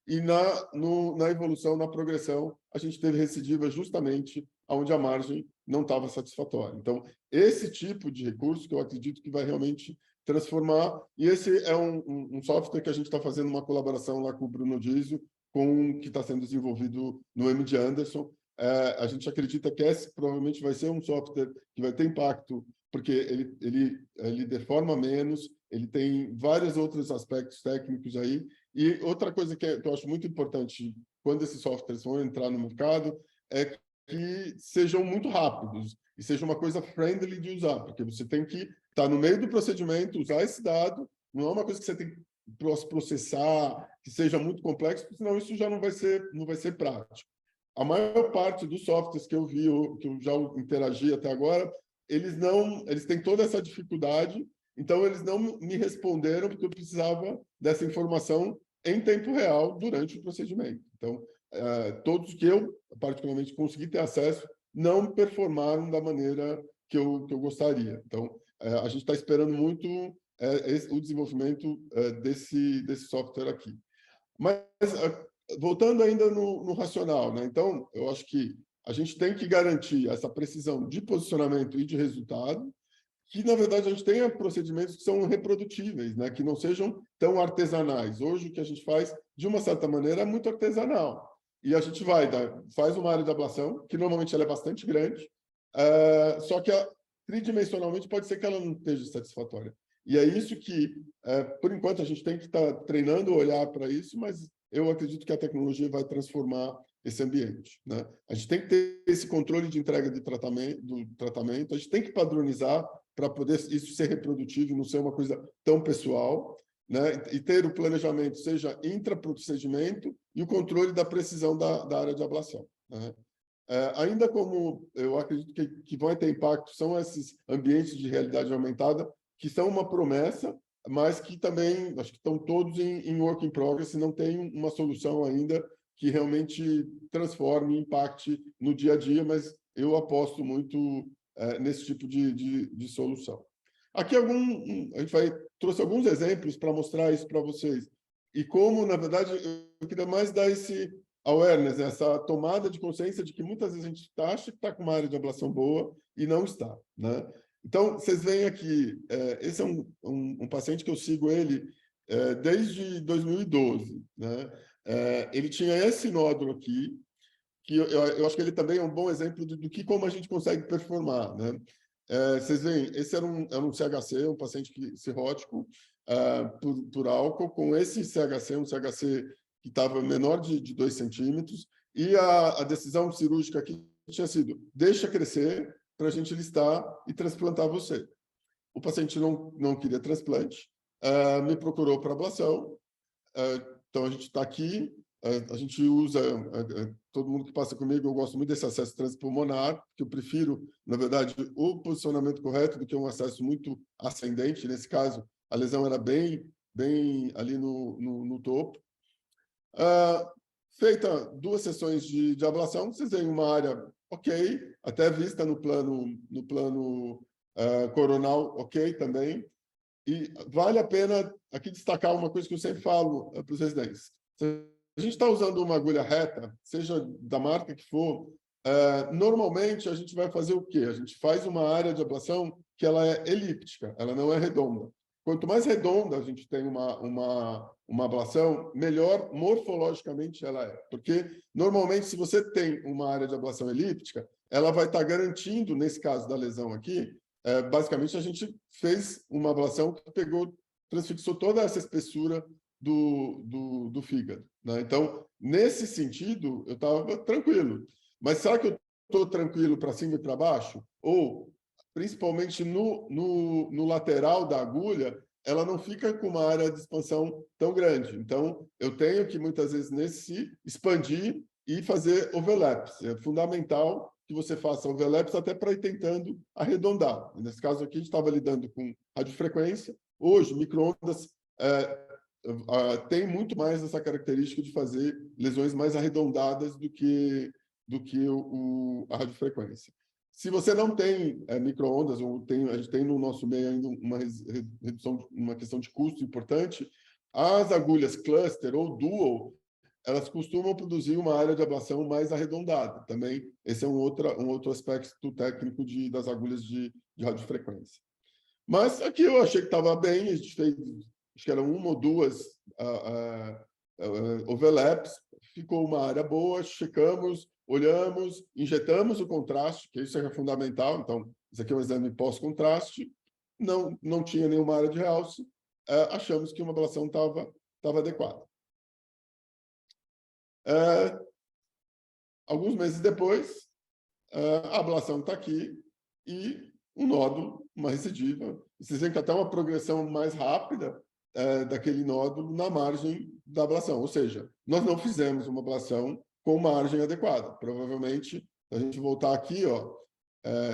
e na evolução, na progressão, a gente teve recidiva justamente onde a margem não estava satisfatória. Então, esse tipo de recurso que eu acredito que vai realmente transformar, e esse é um software que a gente está fazendo uma colaboração lá com o Bruno Dizio, que está sendo desenvolvido no MD Anderson. A gente acredita que esse provavelmente vai ser um software que vai ter impacto, porque ele deforma menos, ele tem vários outros aspectos técnicos aí. E outra coisa que eu acho muito importante quando esses softwares vão entrar no mercado é que sejam muito rápidos e seja uma coisa friendly de usar, porque você tem que estar no meio do procedimento, usar esse dado, não é uma coisa que você tem que processar, que seja muito complexo, porque senão isso já não vai ser prático. A maior parte dos softwares que eu vi, que eu já interagi até agora, eles têm toda essa dificuldade, então eles não me responderam porque eu precisava dessa informação em tempo real durante o procedimento. Então, todos que eu, particularmente, consegui ter acesso, não performaram da maneira que eu gostaria. Então, a gente está esperando muito o desenvolvimento desse software aqui. Mas, voltando ainda no racional, né? Então, eu acho que a gente tem que garantir essa precisão de posicionamento e de resultado, que, na verdade, a gente tenha procedimentos que são reprodutíveis, né? Que não sejam tão artesanais. Hoje, o que a gente faz, de uma certa maneira, é muito artesanal. E a gente faz uma área de ablação, que normalmente ela é bastante grande, só que tridimensionalmente pode ser que ela não esteja satisfatória. E é isso que, por enquanto, a gente tem que estar treinando, olhar para isso, mas eu acredito que a tecnologia vai transformar esse ambiente, né? A gente tem que ter esse controle de entrega do tratamento, a gente tem que padronizar para poder isso ser reprodutivo, não ser uma coisa tão pessoal, né? E ter o planejamento, seja intraprocedimento, e o controle da precisão da área de ablação, né? Ainda como eu acredito que vão ter impacto, são esses ambientes de realidade aumentada, que são uma promessa, mas que também acho que estão todos em work in progress, e não tem uma solução ainda que realmente transforme, impacte no dia a dia, mas eu aposto muito nesse tipo de solução. Aqui a gente trouxe alguns exemplos para mostrar isso para vocês. E como, na verdade, eu queria mais dar esse awareness, essa tomada de consciência de que muitas vezes a gente acha que está com uma área de ablação boa e não está, né? Então, vocês veem aqui, esse é um paciente que eu sigo ele desde 2012, né? Ele tinha esse nódulo aqui, que eu acho que ele também é um bom exemplo do que como a gente consegue performar, né? Vocês veem, esse era um CHC, um paciente cirrótico por álcool, com esse CHC, um CHC que estava menor de 2 centímetros, e a decisão cirúrgica aqui tinha sido, deixa crescer para a gente listar e transplantar você. O paciente não queria transplante, me procurou para ablação, então a gente está aqui, a gente usa, todo mundo que passa comigo, eu gosto muito desse acesso transpulmonar, que eu prefiro, na verdade, o posicionamento correto do que um acesso muito ascendente. Nesse caso, a lesão era bem ali no topo. Feita 2 sessões de ablação, vocês veem uma área ok, até vista no plano coronal ok também. E vale a pena aqui destacar uma coisa que eu sempre falo para os residentes. Se a gente está usando uma agulha reta, seja da marca que for, normalmente a gente vai fazer o quê? A gente faz uma área de ablação que ela é elíptica, ela não é redonda. Quanto mais redonda a gente tem uma ablação, melhor morfologicamente ela é. Porque, normalmente, se você tem uma área de ablação elíptica, ela vai estar garantindo, nesse caso da lesão aqui, basicamente a gente fez uma ablação que transfixou toda essa espessura do fígado, né? Então, nesse sentido, eu estava tranquilo. Mas será que eu estou tranquilo para cima e para baixo? Ou, principalmente no lateral da agulha, ela não fica com uma área de expansão tão grande. Então, eu tenho que, muitas vezes, expandir e fazer overlaps. É fundamental que você faça overlaps até para ir tentando arredondar. Nesse caso aqui, a gente estava lidando com radiofrequência. Hoje, micro-ondas tem muito mais essa característica de fazer lesões mais arredondadas do que a radiofrequência. Se você não tem micro-ondas, a gente tem no nosso meio ainda uma redução, uma questão de custo importante, as agulhas cluster ou dual, elas costumam produzir uma área de ablação mais arredondada. Também, esse é um outro aspecto técnico das agulhas de radiofrequência. Mas aqui eu achei que estava bem, a gente fez, acho que eram 1 ou 2 overlaps, ficou uma área boa, checamos, olhamos, injetamos o contraste, que isso é fundamental. Então, isso aqui é um exame pós-contraste, não tinha nenhuma área de realce, achamos que uma ablação estava adequada. Alguns meses depois, a ablação está aqui e um nódulo, uma recidiva. Vocês veem que até uma progressão mais rápida daquele nódulo na margem da ablação. Ou seja, nós não fizemos uma ablação com margem adequada. Provavelmente, se a gente voltar aqui,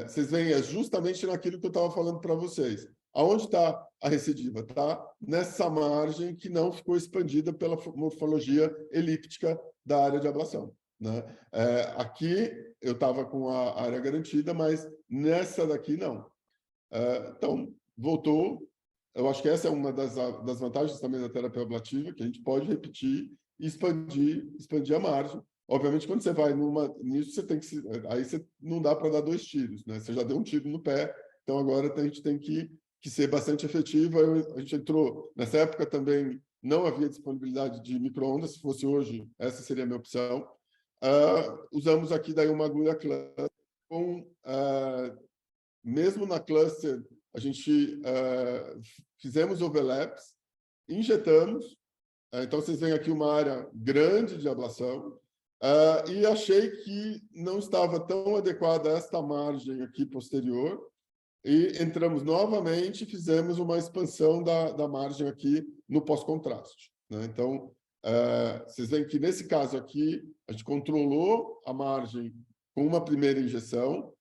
vocês veem justamente naquilo que eu estava falando para vocês. Aonde está a recidiva? Está nessa margem que não ficou expandida pela morfologia elíptica da área de ablação, né? Aqui eu estava com a área garantida, mas nessa daqui não. Então, voltou. Eu acho que essa é uma das vantagens também da terapia ablativa, que a gente pode repetir e expandir a margem. Obviamente, quando você vai nisso, você tem que... Aí você não dá para dar 2 tiros, né? Você já deu um tiro no pé, então agora a gente tem que ser bastante efetivo. A gente entrou... Nessa época também não havia disponibilidade de micro-ondas. Se fosse hoje, essa seria a minha opção. Usamos aqui daí uma agulha cluster mesmo na cluster, a gente fizemos overlaps, injetamos. Então, vocês veem aqui uma área grande de ablação, e achei que não estava tão adequada esta margem aqui posterior, e entramos novamente e fizemos uma expansão da margem aqui no pós-contraste, né? Então, vocês veem que nesse caso aqui, a gente controlou a margem com uma primeira injeção.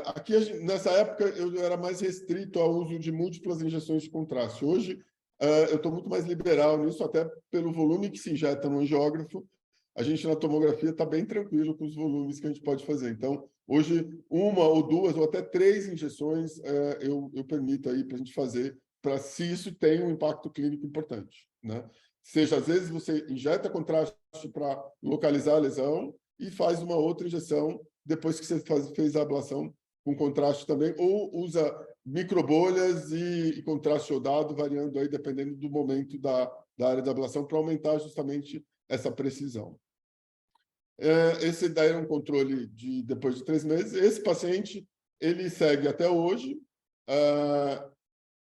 Aqui, nessa época, eu era mais restrito ao uso de múltiplas injeções de contraste. Hoje, eu estou muito mais liberal nisso, até pelo volume que se injeta no angiógrafo. a gente na tomografia está bem tranquilo com os volumes que a gente pode fazer. Então, hoje, 1 ou 2 ou até 3 injeções eu permito aí para a gente fazer, para se isso tem um impacto clínico importante, né? Seja, às vezes, você injeta contraste para localizar a lesão e faz uma outra injeção depois que você fez a ablação com contraste também, ou usa microbolhas e contraste iodado, variando aí, dependendo do momento da área de ablação, para aumentar justamente essa precisão. Esse daí era um controle depois de 3 meses. Esse paciente, ele segue até hoje.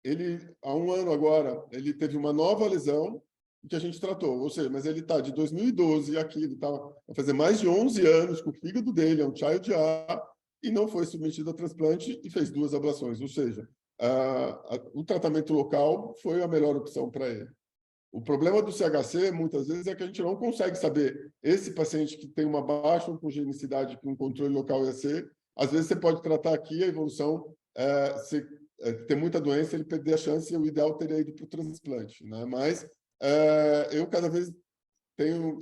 Ele, há 1 ano agora, ele teve uma nova lesão que a gente tratou, ou seja, mas ele está de 2012 aqui, ele vai fazer mais de 11 anos com o fígado dele, é um child A, e não foi submetido a transplante e fez 2 ablações, ou seja, o tratamento local foi a melhor opção para ele. O problema do CHC, muitas vezes, é que a gente não consegue saber esse paciente que tem uma baixa oncogenicidade com controle local EAC, às vezes você pode tratar aqui a evolução, ter muita doença, ele perder a chance, e o ideal teria ido para o transplante, né? Mas eu cada vez tenho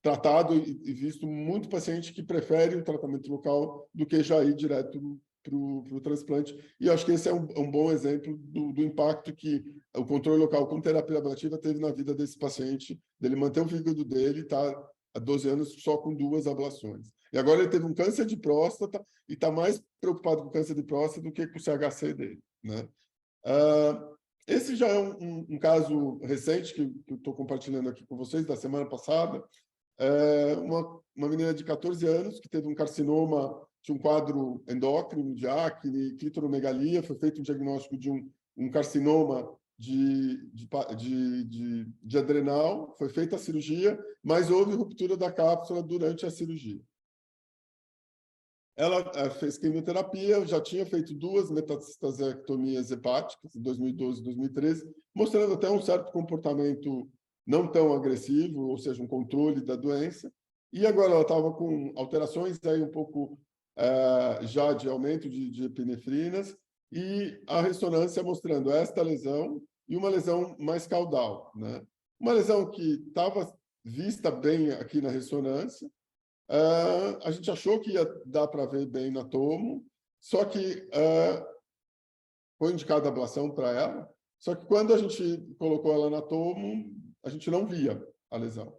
tratado e visto muito paciente que prefere o tratamento local do que já ir direto para o transplante. E eu acho que esse é um bom exemplo do impacto que o controle local com terapia ablativa teve na vida desse paciente, dele manter o fígado dele, está há 12 anos só com 2 ablações. E agora ele teve um câncer de próstata e está mais preocupado com o câncer de próstata do que com o CHC dele, né? Esse já é um caso recente que eu estou compartilhando aqui com vocês, da semana passada. Uma menina de 14 anos que teve um carcinoma, tinha um quadro endócrino de acne, clitoromegalia, foi feito um diagnóstico de um carcinoma de adrenal, foi feita a cirurgia, mas houve ruptura da cápsula durante a cirurgia. Ela fez quimioterapia, já tinha feito 2 metastasectomias hepáticas, em 2012 e 2013, mostrando até um certo comportamento não tão agressivo, ou seja, um controle da doença. E agora ela estava com alterações aí um pouco já de aumento de epinefrinas, e a ressonância mostrando esta lesão e uma lesão mais caudal, né? Uma lesão que estava vista bem aqui na ressonância. A gente achou que ia dar para ver bem na tomo, só que foi indicada a ablação para ela, só que quando a gente colocou ela na tomo, a gente não via a lesão.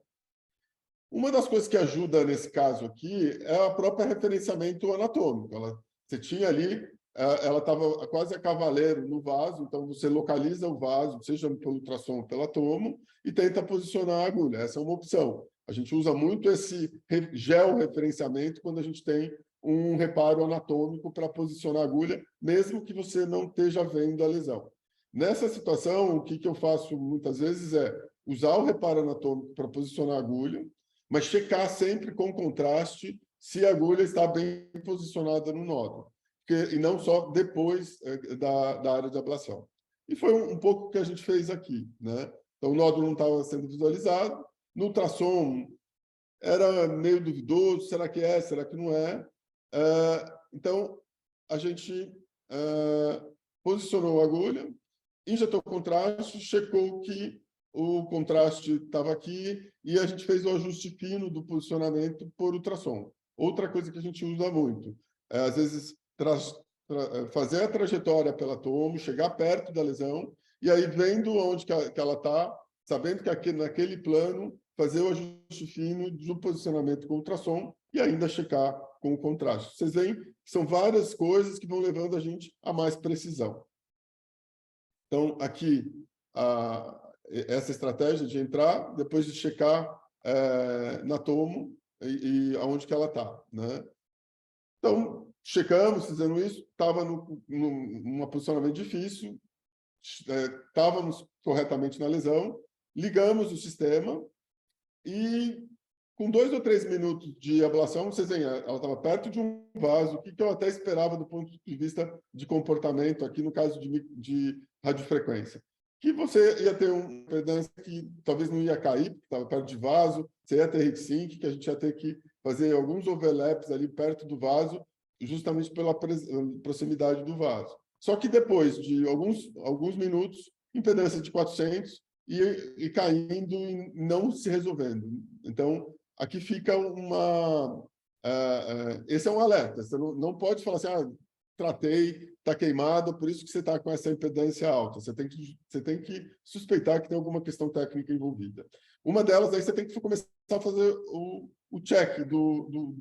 Uma das coisas que ajuda nesse caso aqui é o próprio referenciamento anatômico. Você tinha ali, ela estava quase a cavaleiro no vaso, então você localiza o vaso, seja pelo ultrassom ou pela tomo, e tenta posicionar a agulha. Essa é uma opção. A gente usa muito esse georreferenciamento quando a gente tem um reparo anatômico para posicionar a agulha, mesmo que você não esteja vendo a lesão. Nessa situação, o que eu faço muitas vezes é usar o reparo anatômico para posicionar a agulha, mas checar sempre com contraste se a agulha está bem posicionada no nódulo, e não só depois da área de ablação. E foi um pouco o que a gente fez aqui, né? Então, o nódulo não estava sendo visualizado. No ultrassom, era meio duvidoso, será que é, será que não é? Então, a gente posicionou a agulha, injetou contraste, checou que o contraste estava aqui e a gente fez o ajuste fino do posicionamento por ultrassom. Outra coisa que a gente usa muito, às vezes, fazer a trajetória pela tomo, chegar perto da lesão, e aí, vendo onde que ela está, sabendo que aqui, naquele plano, fazer o ajuste fino do posicionamento com ultrassom e ainda checar com o contraste. Vocês veem que são várias coisas que vão levando a gente a mais precisão. Então, aqui, essa estratégia de entrar, depois de checar na tomo e aonde que ela está, né? Então, checamos, fizemos isso, estava num posicionamento difícil, estávamos corretamente na lesão, ligamos o sistema e, com 2 ou 3 minutos de ablação, vocês veem, ela estava perto de um vaso, o que eu até esperava do ponto de vista de comportamento, aqui no caso de radiofrequência. Que você ia ter uma impedância que talvez não ia cair, porque estava perto de vaso, você ia ter heat sink, que a gente ia ter que fazer alguns overlaps ali perto do vaso, justamente pela proximidade do vaso. Só que depois de alguns minutos, impedância de 400 e caindo e não se resolvendo. Então, aqui fica esse é um alerta. Você não pode falar assim, tratei, está queimado, por isso que você está com essa impedância alta. Você tem que suspeitar que tem alguma questão técnica envolvida. Uma delas, aí você tem que começar a fazer o check do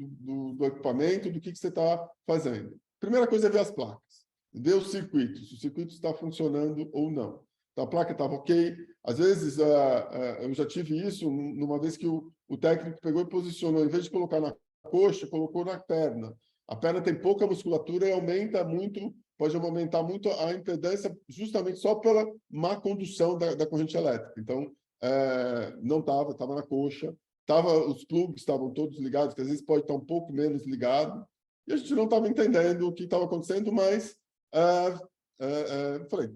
equipamento, do que você está fazendo. Primeira coisa é ver as placas, ver os circuitos, se o circuito está funcionando ou não. Então, a placa estava ok. Às vezes, eu já tive isso, numa vez que o técnico pegou e posicionou, em vez de colocar na coxa, colocou na perna. A perna tem pouca musculatura e pode aumentar muito a impedância justamente só pela má condução da corrente elétrica. Então, não estava na coxa. Os plugs estavam todos ligados, que às vezes pode estar um pouco menos ligado. E a gente não estava entendendo o que estava acontecendo, mas falei,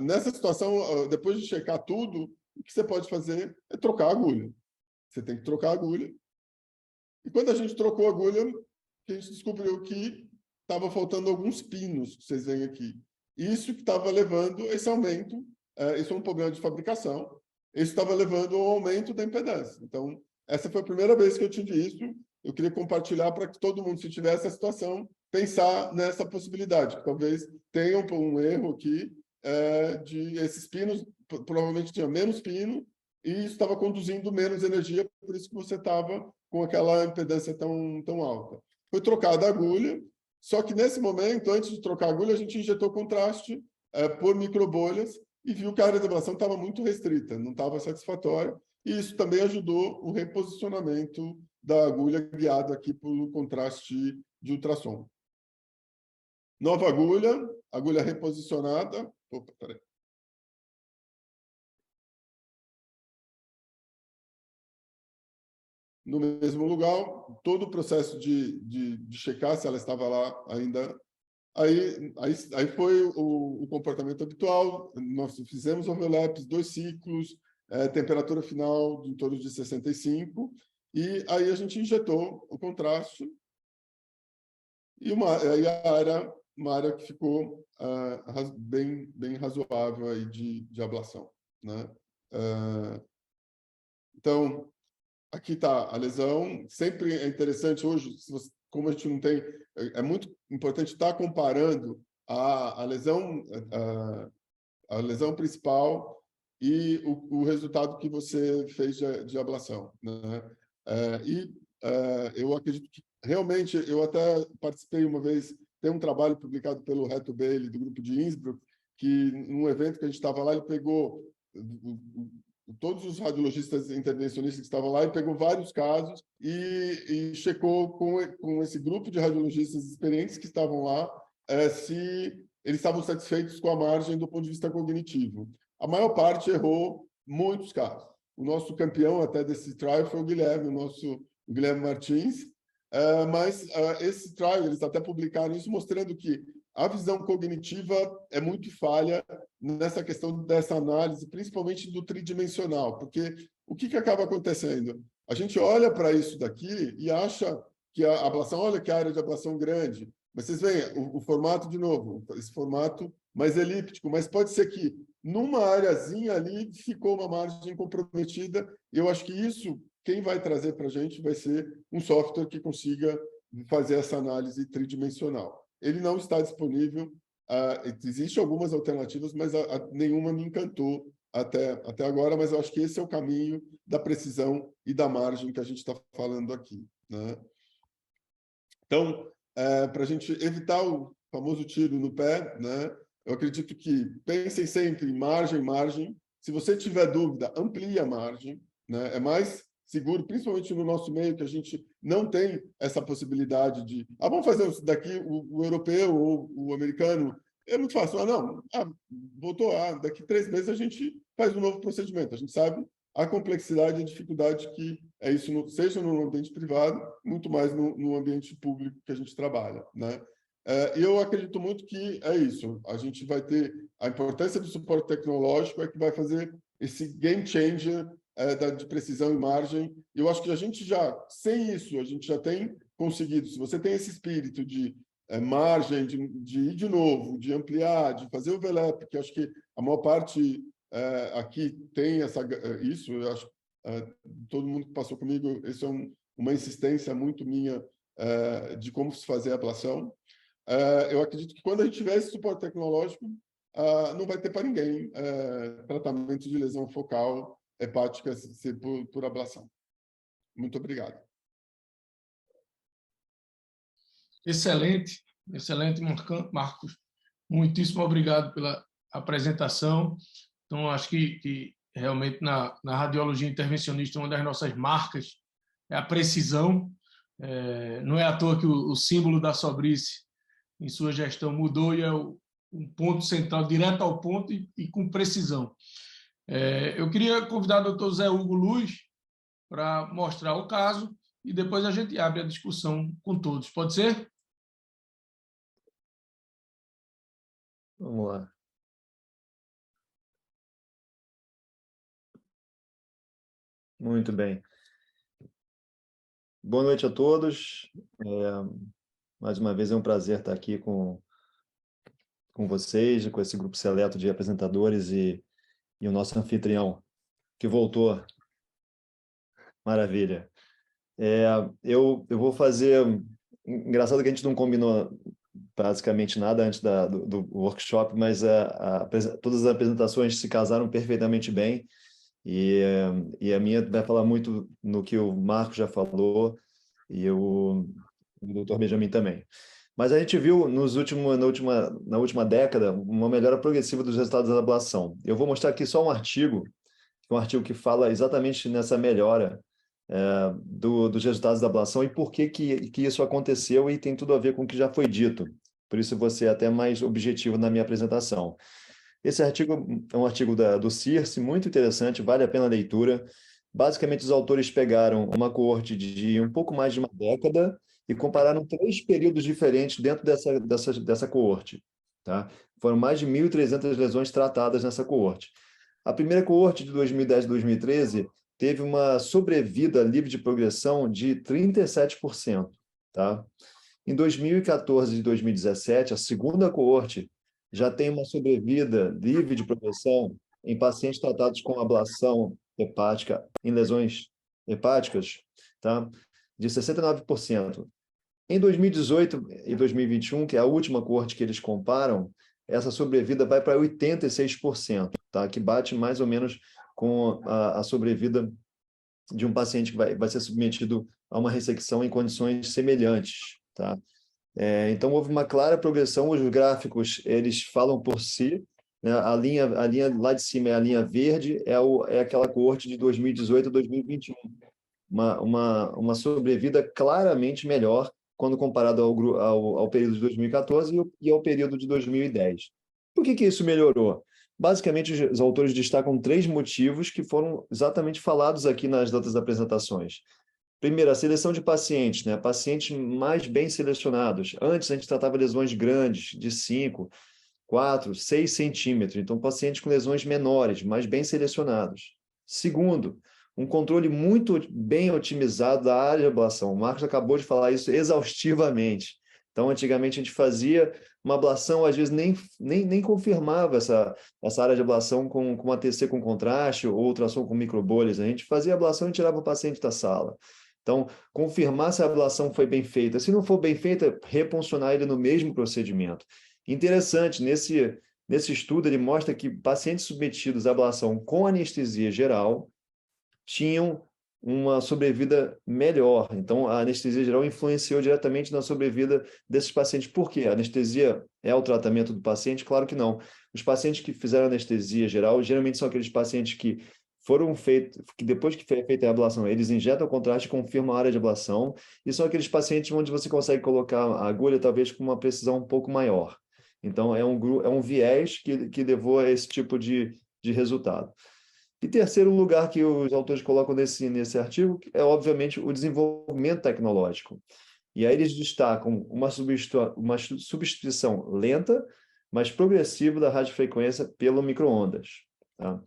nessa situação, depois de checar tudo, o que você pode fazer é trocar a agulha. Você tem que trocar a agulha. E quando a gente trocou a agulha, a gente descobriu que estava faltando alguns pinos, que vocês veem aqui. Isso que estava levando esse aumento, isso é um problema de fabricação, isso estava levando ao aumento da impedância. Então, essa foi a primeira vez que eu tive isso. Eu queria compartilhar para que todo mundo, se tiver essa situação, pensar nessa possibilidade, que talvez tenha um erro aqui de esses pinos, provavelmente tinha menos pino, e isso estava conduzindo menos energia, por isso que você estava com aquela impedância tão alta. Foi trocada a agulha, só que nesse momento, antes de trocar a agulha, a gente injetou contraste por microbolhas e viu que a área de ablação estava muito restrita, não estava satisfatória, e isso também ajudou o reposicionamento da agulha guiada aqui pelo contraste de ultrassom. Nova agulha reposicionada. Opa, peraí. No mesmo lugar, todo o processo de checar se ela estava lá ainda. Aí foi o comportamento habitual. Nós fizemos overlaps, 2 ciclos, temperatura final em torno de 65, e aí a gente injetou o contraste, e uma área que ficou bem razoável aí de ablação, né? Então, aqui está a lesão. Sempre é interessante hoje, como a gente não tem, é muito importante estar comparando a lesão principal e o resultado que você fez de ablação, né? Eu acredito que realmente, eu até participei uma vez, tem um trabalho publicado pelo Reto Bailey, do grupo de Innsbruck, que num evento que a gente estava lá, ele pegou todos os radiologistas intervencionistas que estavam lá e pegou vários casos e checou com esse grupo de radiologistas experientes que estavam lá se eles estavam satisfeitos com a margem do ponto de vista cognitivo. A maior parte errou muitos casos. O nosso campeão até desse trial foi o Guilherme Martins, mas esse trial, eles até publicaram isso, mostrando que a visão cognitiva é muito falha nessa questão dessa análise, principalmente do tridimensional, porque o que acaba acontecendo? A gente olha para isso daqui e acha que a ablação, olha que área de ablação grande, mas vocês veem o formato de novo, esse formato mais elíptico, mas pode ser que numa areazinha ali ficou uma margem comprometida, e eu acho que isso, quem vai trazer para a gente vai ser um software que consiga fazer essa análise tridimensional. Ele não está disponível, existem algumas alternativas, mas nenhuma me encantou até agora, mas eu acho que esse é o caminho da precisão e da margem que a gente está falando aqui, né? Então, para a gente evitar o famoso tiro no pé, né, eu acredito que pensem sempre em margem. Se você tiver dúvida, amplie a margem, né? É mais seguro, principalmente no nosso meio, que a gente não tem essa possibilidade de vamos fazer isso daqui, o europeu ou o americano, é muito fácil. Voltou, daqui 3 meses a gente faz um novo procedimento. A gente sabe a complexidade e a dificuldade que é isso, seja no ambiente privado, muito mais no ambiente público que a gente trabalha, né? E eu acredito muito que é isso. A gente vai ter a importância do suporte tecnológico é que vai fazer esse game changer de precisão e margem. Eu acho que a gente já, sem isso, a gente já tem conseguido. Se você tem esse espírito de margem, de ir de novo, de ampliar, de fazer overlap, que acho que a maior parte aqui tem isso, eu acho, todo mundo que passou comigo, isso é uma insistência muito minha de como se fazer a ablação. Eu acredito que quando a gente tiver esse suporte tecnológico, não vai ter para ninguém tratamento de lesão focal hepática por ablação. Muito obrigado. Excelente, excelente, Marcos. Muitíssimo obrigado pela apresentação. Então, acho que realmente na radiologia intervencionista, uma das nossas marcas é a precisão. Não é à toa que o símbolo da Sobrice, em sua gestão, mudou e é um ponto central, direto ao ponto e com precisão. Eu queria convidar o Dr. Zé Hugo Luz para mostrar o caso e depois a gente abre a discussão com todos. Pode ser? Vamos lá. Muito bem. Boa noite a todos. Mais uma vez é um prazer estar aqui com vocês, com esse grupo seleto de apresentadores e o nosso anfitrião, que voltou. Maravilha. Eu vou fazer... Engraçado que a gente não combinou basicamente nada antes do workshop, mas todas as apresentações se casaram perfeitamente bem. E a minha vai falar muito no que o Marco já falou e o Dr. Benjamin também. Mas a gente viu na última década uma melhora progressiva dos resultados da ablação. Eu vou mostrar aqui só um artigo que fala exatamente nessa melhora dos resultados da ablação e por que isso aconteceu, e tem tudo a ver com o que já foi dito. Por isso vou ser até mais objetivo na minha apresentação. Esse artigo é um artigo do CIRSE, muito interessante, vale a pena a leitura. Basicamente, os autores pegaram uma coorte de um pouco mais de uma década e compararam 3 períodos diferentes dentro dessa coorte. Tá? Foram mais de 1.300 lesões tratadas nessa coorte. A primeira coorte, de 2010 e 2013, teve uma sobrevida livre de progressão de 37%. Tá? Em 2014 e 2017, a segunda coorte já tem uma sobrevida livre de progressão em pacientes tratados com ablação hepática em lesões hepáticas, tá? De 69%. Em 2018 e 2021, que é a última coorte que eles comparam, essa sobrevida vai para 86%, tá? Que bate mais ou menos com a sobrevida de um paciente que vai ser submetido a uma ressecção em condições semelhantes, tá? Então, houve uma clara progressão. Os gráficos, eles falam por si, né? A linha lá de cima é a linha verde, é aquela coorte de 2018 a 2021. Uma sobrevida claramente melhor quando comparado ao período de 2014 e ao período de 2010. Por que isso melhorou? Basicamente, os autores destacam 3 motivos que foram exatamente falados aqui nas outras apresentações. Primeiro, a seleção de pacientes, né? Pacientes mais bem selecionados. Antes, a gente tratava lesões grandes, de 5, 4, 6 centímetros. Então, pacientes com lesões menores, mais bem selecionados. Segundo, um controle muito bem otimizado da área de ablação. O Marcos acabou de falar isso exaustivamente. Então, antigamente, a gente fazia uma ablação, às vezes nem confirmava essa área de ablação com uma TC com contraste ou ultrassom com microbolhas. A gente fazia ablação e tirava o paciente da sala. Então, confirmar se a ablação foi bem feita. Se não for bem feita, repuncionar ele no mesmo procedimento. Interessante, nesse estudo, ele mostra que pacientes submetidos à ablação com anestesia geral tinham uma sobrevida melhor. Então, a anestesia geral influenciou diretamente na sobrevida desses pacientes. Por quê? A anestesia é o tratamento do paciente? Claro que não. Os pacientes que fizeram anestesia geral, geralmente são aqueles pacientes que depois que foi feita a ablação, eles injetam o contraste, confirmam a área de ablação, e são aqueles pacientes onde você consegue colocar a agulha talvez com uma precisão um pouco maior. Então, é um viés que levou a esse tipo de resultado. E terceiro lugar que os autores colocam nesse artigo é, obviamente, o desenvolvimento tecnológico. E aí eles destacam uma substituição lenta, mas progressiva da radiofrequência pelo micro-ondas. Tá?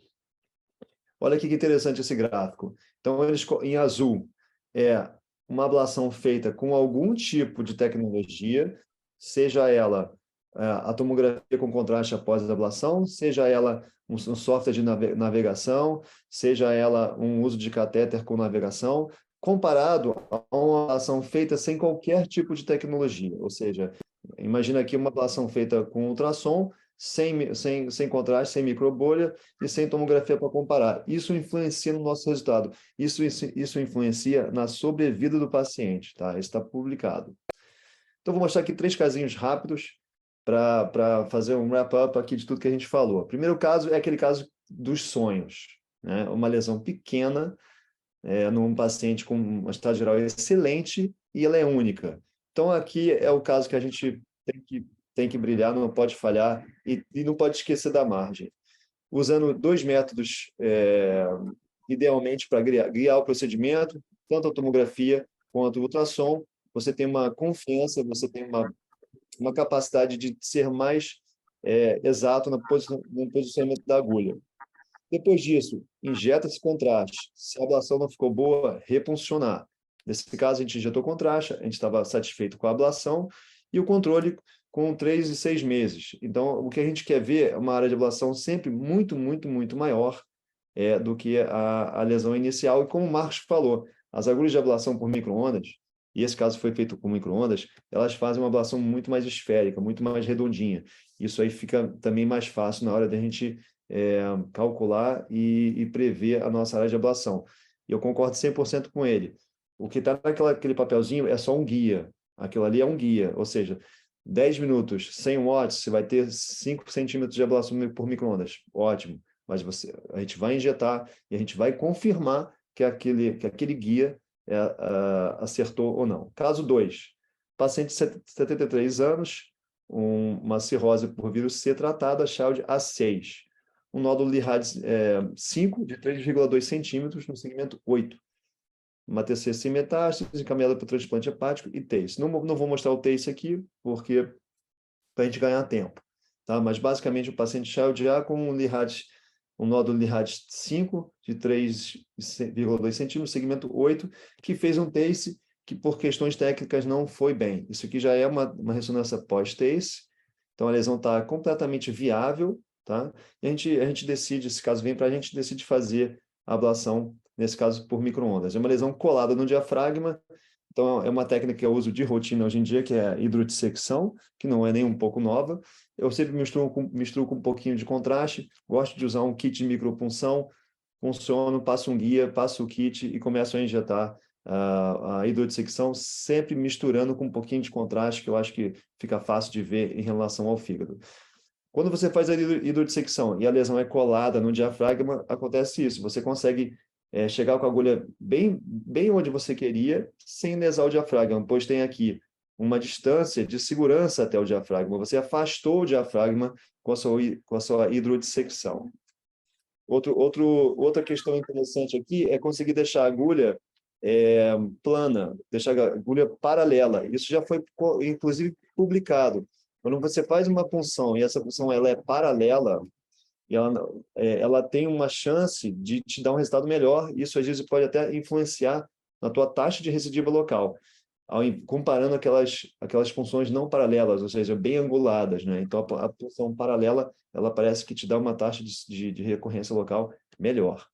Olha aqui que interessante esse gráfico. Então, em azul, é uma ablação feita com algum tipo de tecnologia, seja ela a tomografia com contraste após a ablação, seja ela um software de navegação, seja ela um uso de catéter com navegação, comparado a uma ablação feita sem qualquer tipo de tecnologia. Ou seja, imagina aqui uma ablação feita com ultrassom, sem contraste, sem microbolha e sem tomografia para comparar. Isso influencia no nosso resultado. Isso influencia na sobrevida do paciente, tá? Isso está publicado. Então, vou mostrar aqui 3 casinhos rápidos para fazer um wrap-up aqui de tudo que a gente falou. O primeiro caso é aquele caso dos sonhos, né? Uma lesão pequena, num paciente com um estado geral excelente e ela é única. Então, aqui é o caso que a gente tem que brilhar, não pode falhar e não pode esquecer da margem. Usando 2 métodos, idealmente, para guiar o procedimento, tanto a tomografia quanto o ultrassom, você tem uma confiança, você tem uma capacidade de ser mais exato no posicionamento da agulha. Depois disso, injeta esse contraste. Se a ablação não ficou boa, repuncionar. Nesse caso, a gente injetou contraste, a gente estava satisfeito com a ablação e o controle com 3 e 6 meses. Então, o que a gente quer ver é uma área de ablação sempre muito, muito, muito maior do que a lesão inicial. E como o Marcos falou, as agulhas de ablação por micro-ondas, e esse caso foi feito com micro-ondas, elas fazem uma ablação muito mais esférica, muito mais redondinha. Isso aí fica também mais fácil na hora de a gente calcular e prever a nossa área de ablação. E eu concordo 100% com ele. O que está naquele papelzinho é só um guia. Aquilo ali é um guia, ou seja, 10 minutos, 100 watts, você vai ter 5 centímetros de ablação por micro-ondas. Ótimo. Mas a gente vai injetar e a gente vai confirmar que aquele guia acertou ou não. Caso 2, paciente de 73 anos, uma cirrose por vírus C tratada, Child A6. Um nódulo Lihades 5, de 3,2 centímetros, no segmento 8. Uma TC sem metástase, encaminhada para o transplante hepático e TACE. Não vou mostrar o TACE aqui, porque para a gente ganhar tempo. Tá? Mas, basicamente, o paciente Child A com um nódulo Lihades 5, de 3,2 centímetros, segmento 8, que fez um TACE que, por questões técnicas, não foi bem. Isso aqui já é uma ressonância pós-TACE, então a lesão está completamente viável, tá? E a gente decide, esse caso vem para a gente decide fazer a ablação, nesse caso, por micro-ondas. É uma lesão colada no diafragma, então é uma técnica que eu uso de rotina hoje em dia, que é a hidrodissecção, que não é nem um pouco nova. Eu sempre misturo com um pouquinho de contraste, gosto de usar um kit de micropunção, funciono, passo um guia, passo o kit e começo a injetar a hidrodissecção, sempre misturando com um pouquinho de contraste, que eu acho que fica fácil de ver em relação ao fígado. Quando você faz a hidrodissecção e a lesão é colada no diafragma, acontece isso. Você consegue chegar com a agulha bem onde você queria, sem lesar o diafragma, pois tem aqui uma distância de segurança até o diafragma. Você afastou o diafragma com a sua hidrodissecção. Outra questão interessante aqui é conseguir deixar a agulha plana, deixar a agulha paralela. Isso já foi, inclusive, publicado. Quando você faz uma punção e essa punção ela é paralela, e ela tem uma chance de te dar um resultado melhor. Isso, às vezes, pode até influenciar na tua taxa de recidiva local, comparando aquelas funções não paralelas, ou seja, bem anguladas, né? Então, a punção paralela, ela parece que te dá uma taxa de recorrência local melhor.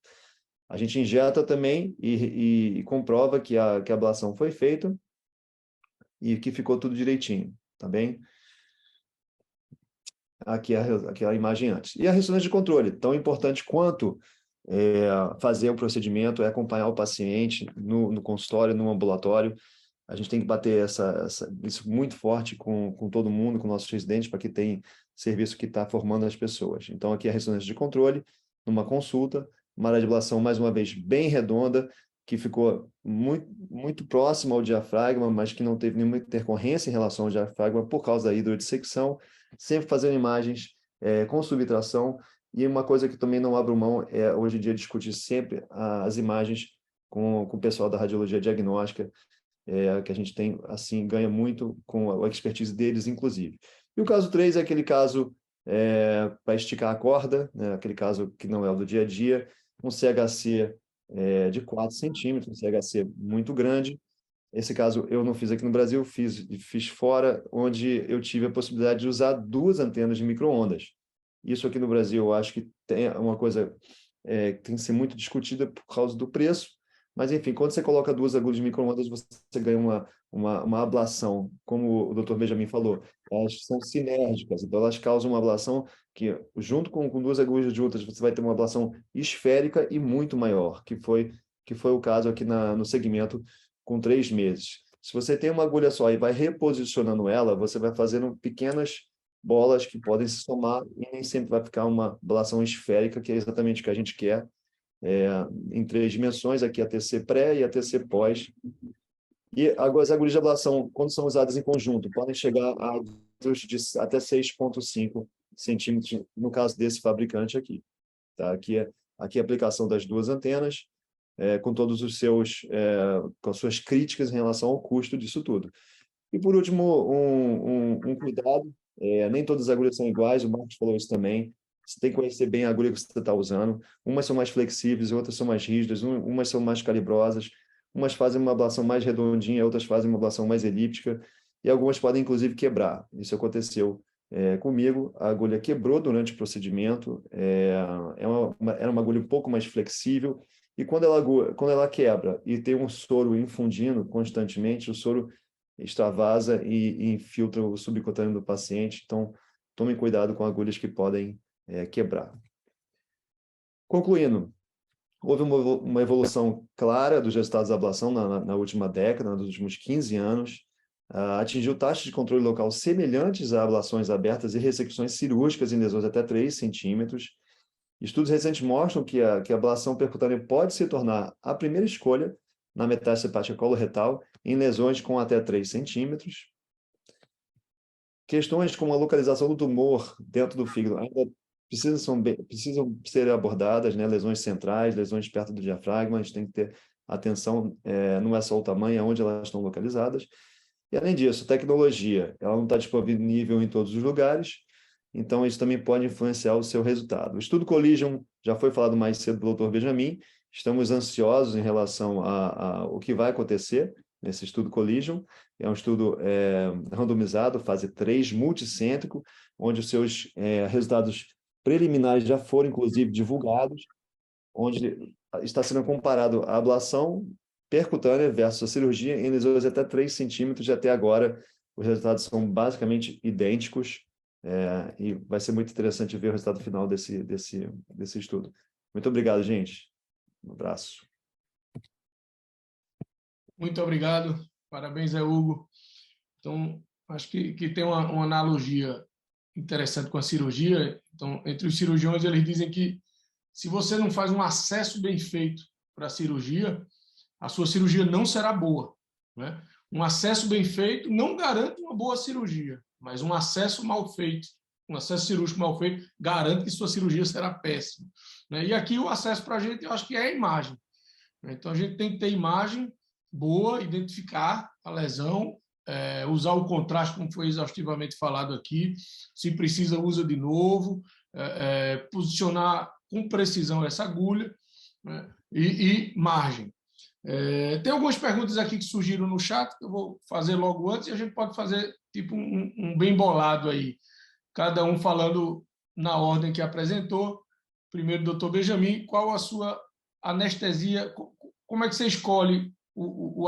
A gente injeta também e comprova que a ablação foi feita e que ficou tudo direitinho, tá bem? Aqui a imagem antes. E a ressonância de controle, tão importante quanto fazer o procedimento, é acompanhar o paciente no consultório, no ambulatório. A gente tem que bater isso muito forte com todo mundo, com nossos residentes, para que tenha serviço que está formando as pessoas. Então, aqui a ressonância de controle, numa consulta, uma área de ablação, mais uma vez, bem redonda, que ficou muito, muito próxima ao diafragma, mas que não teve nenhuma intercorrência em relação ao diafragma por causa da hidrodissecção, sempre fazendo imagens com subtração. E uma coisa que também não abro mão é, hoje em dia, discutir sempre as imagens com o pessoal da radiologia diagnóstica, que a gente tem, assim, ganha muito com a expertise deles, inclusive. E o caso 3 é aquele caso para esticar a corda, né? Aquele caso que não é o do dia a dia, um CHC de 4 centímetros, um CHC muito grande, Esse caso eu não fiz aqui no Brasil, fiz fora, onde eu tive a possibilidade de usar 2 antenas de micro-ondas. Isso aqui no Brasil eu acho que tem uma coisa que tem que ser muito discutida por causa do preço, mas enfim, quando você coloca 2 agulhas de micro-ondas, você ganha uma ablação, como o Dr. Benjamin falou, elas são sinérgicas, então elas causam uma ablação que, junto com 2 agulhas juntas, você vai ter uma ablação esférica e muito maior, que foi o caso aqui no segmento com 3 meses. Se você tem uma agulha só e vai reposicionando ela, você vai fazendo pequenas bolas que podem se somar e nem sempre vai ficar uma ablação esférica, que é exatamente o que a gente quer, em 3 dimensões, aqui a TC pré e a TC pós. E as agulhas de ablação, quando são usadas em conjunto, podem chegar a até 6,5 centímetros, no caso desse fabricante aqui. Tá? Aqui é a aplicação das 2 antenas, com todos os com as suas críticas em relação ao custo disso tudo. E, por último, um cuidado, nem todas as agulhas são iguais, o Marcos falou isso também, você tem que conhecer bem a agulha que você está usando, umas são mais flexíveis, outras são mais rígidas, umas são mais calibrosas, umas fazem uma ablação mais redondinha, outras fazem uma ablação mais elíptica, e algumas podem, inclusive, quebrar. Isso aconteceu comigo, a agulha quebrou durante o procedimento, era uma agulha um pouco mais flexível, e quando ela quebra e tem um soro infundindo constantemente, o soro extravasa e infiltra o subcutâneo do paciente. Então, tomem cuidado com agulhas que podem quebrar. Concluindo, houve uma evolução clara dos resultados da ablação na última década, nos últimos 15 anos, atingiu taxas de controle local semelhantes a ablações abertas e ressecções cirúrgicas em lesões até 3 centímetros. Estudos recentes mostram que a ablação percutânea pode se tornar a primeira escolha na metástase hepática coloretal em lesões com até 3 centímetros. Questões como a localização do tumor dentro do fígado ainda precisam ser abordadas, né? Lesões centrais, lesões perto do diafragma, a gente tem que ter atenção, não é só o tamanho, é onde elas estão localizadas. E, além disso, tecnologia, ela não está disponível em todos os lugares, então isso também pode influenciar o seu resultado. O estudo Collision já foi falado mais cedo pelo Dr. Benjamin, estamos ansiosos em relação ao que vai acontecer nesse estudo Collision. É um estudo randomizado, fase 3, multicêntrico, onde os seus resultados preliminares já foram, inclusive, divulgados, onde está sendo comparado a ablação percutânea versus a cirurgia em lesões até 3 centímetros, e até agora os resultados são basicamente idênticos, e vai ser muito interessante ver o resultado final desse estudo. Muito obrigado, gente. Um abraço. Muito obrigado. Parabéns, Hugo. Então, acho que tem uma analogia interessante com a cirurgia. Então, entre os cirurgiões, eles dizem que se você não faz um acesso bem feito para a cirurgia, a sua cirurgia não será boa, né? Um acesso bem feito não garante uma boa cirurgia, mas um acesso mal feito, um acesso cirúrgico mal feito, garante que sua cirurgia será péssima, né? E aqui o acesso para a gente, eu acho que é a imagem. Então, a gente tem que ter imagem boa, identificar a lesão, usar o contraste, como foi exaustivamente falado aqui, se precisa, usa de novo, posicionar com precisão essa agulha, né? E margem. Tem algumas perguntas aqui que surgiram no chat, que eu vou fazer logo antes, e a gente pode fazer tipo um bem bolado aí, cada um falando na ordem que apresentou. Primeiro, doutor Benjamin, qual a sua anestesia, como é que você escolhe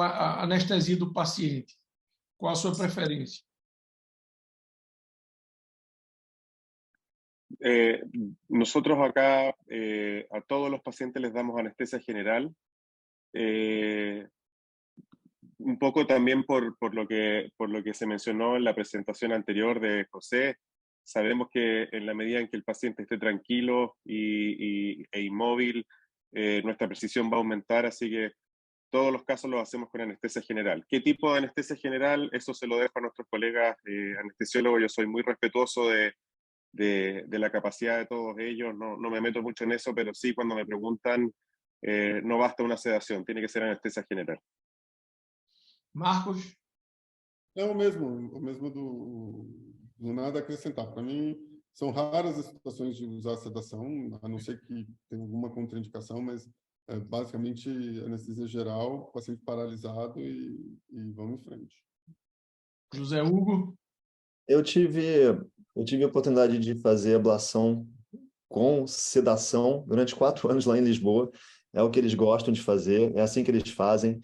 a anestesia do paciente? Qual a sua preferência? Nosotros acá a todos los pacientes les damos anestesia general, un poco también por lo que se mencionó en la presentación anterior de José. Sabemos que en la medida en que el paciente esté tranquilo e inmóvil, nuestra precisión va a aumentar, así que todos los casos los hacemos con anestesia general. ¿Qué tipo de anestesia general? Eso se lo dejo a nuestros colegas anestesiólogos. Yo soy muy respetuoso de la capacidad de todos ellos, no me meto mucho en eso, pero sí, cuando me preguntan, no basta una sedación, tiene que ser anestesia general. Marcos? É o mesmo do nada a acrescentar. Para mim, são raras as situações de usar sedação, a não ser que tenha alguma contraindicação, mas basicamente anestesia geral, paciente paralisado e vamos em frente. José Hugo? Eu tive a oportunidade de fazer ablação com sedação durante 4 anos lá em Lisboa. É o que eles gostam de fazer, é assim que eles fazem.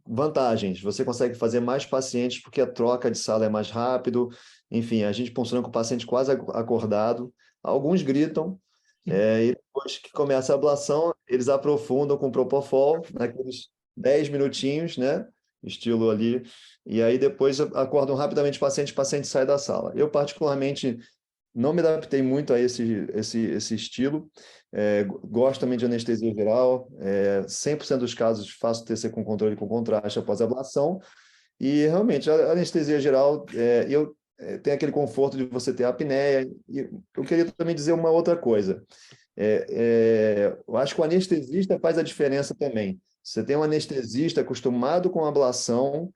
Vantagens, você consegue fazer mais pacientes porque a troca de sala é mais rápido. Enfim, a gente funciona com o paciente quase acordado. Alguns gritam, e depois que começa a ablação, eles aprofundam com Propofol, naqueles 10 minutinhos, né? Estilo ali, e aí depois acordam rapidamente o paciente sai da sala. Eu, particularmente, não me adaptei muito a esse estilo. Gosto também de anestesia geral. 100% dos casos faço TC com controle com contraste após ablação. E, realmente, a anestesia geral, eu tenho aquele conforto de você ter a apneia. E eu queria também dizer uma outra coisa. Eu acho que o anestesista faz a diferença também. Você tem um anestesista acostumado com ablação,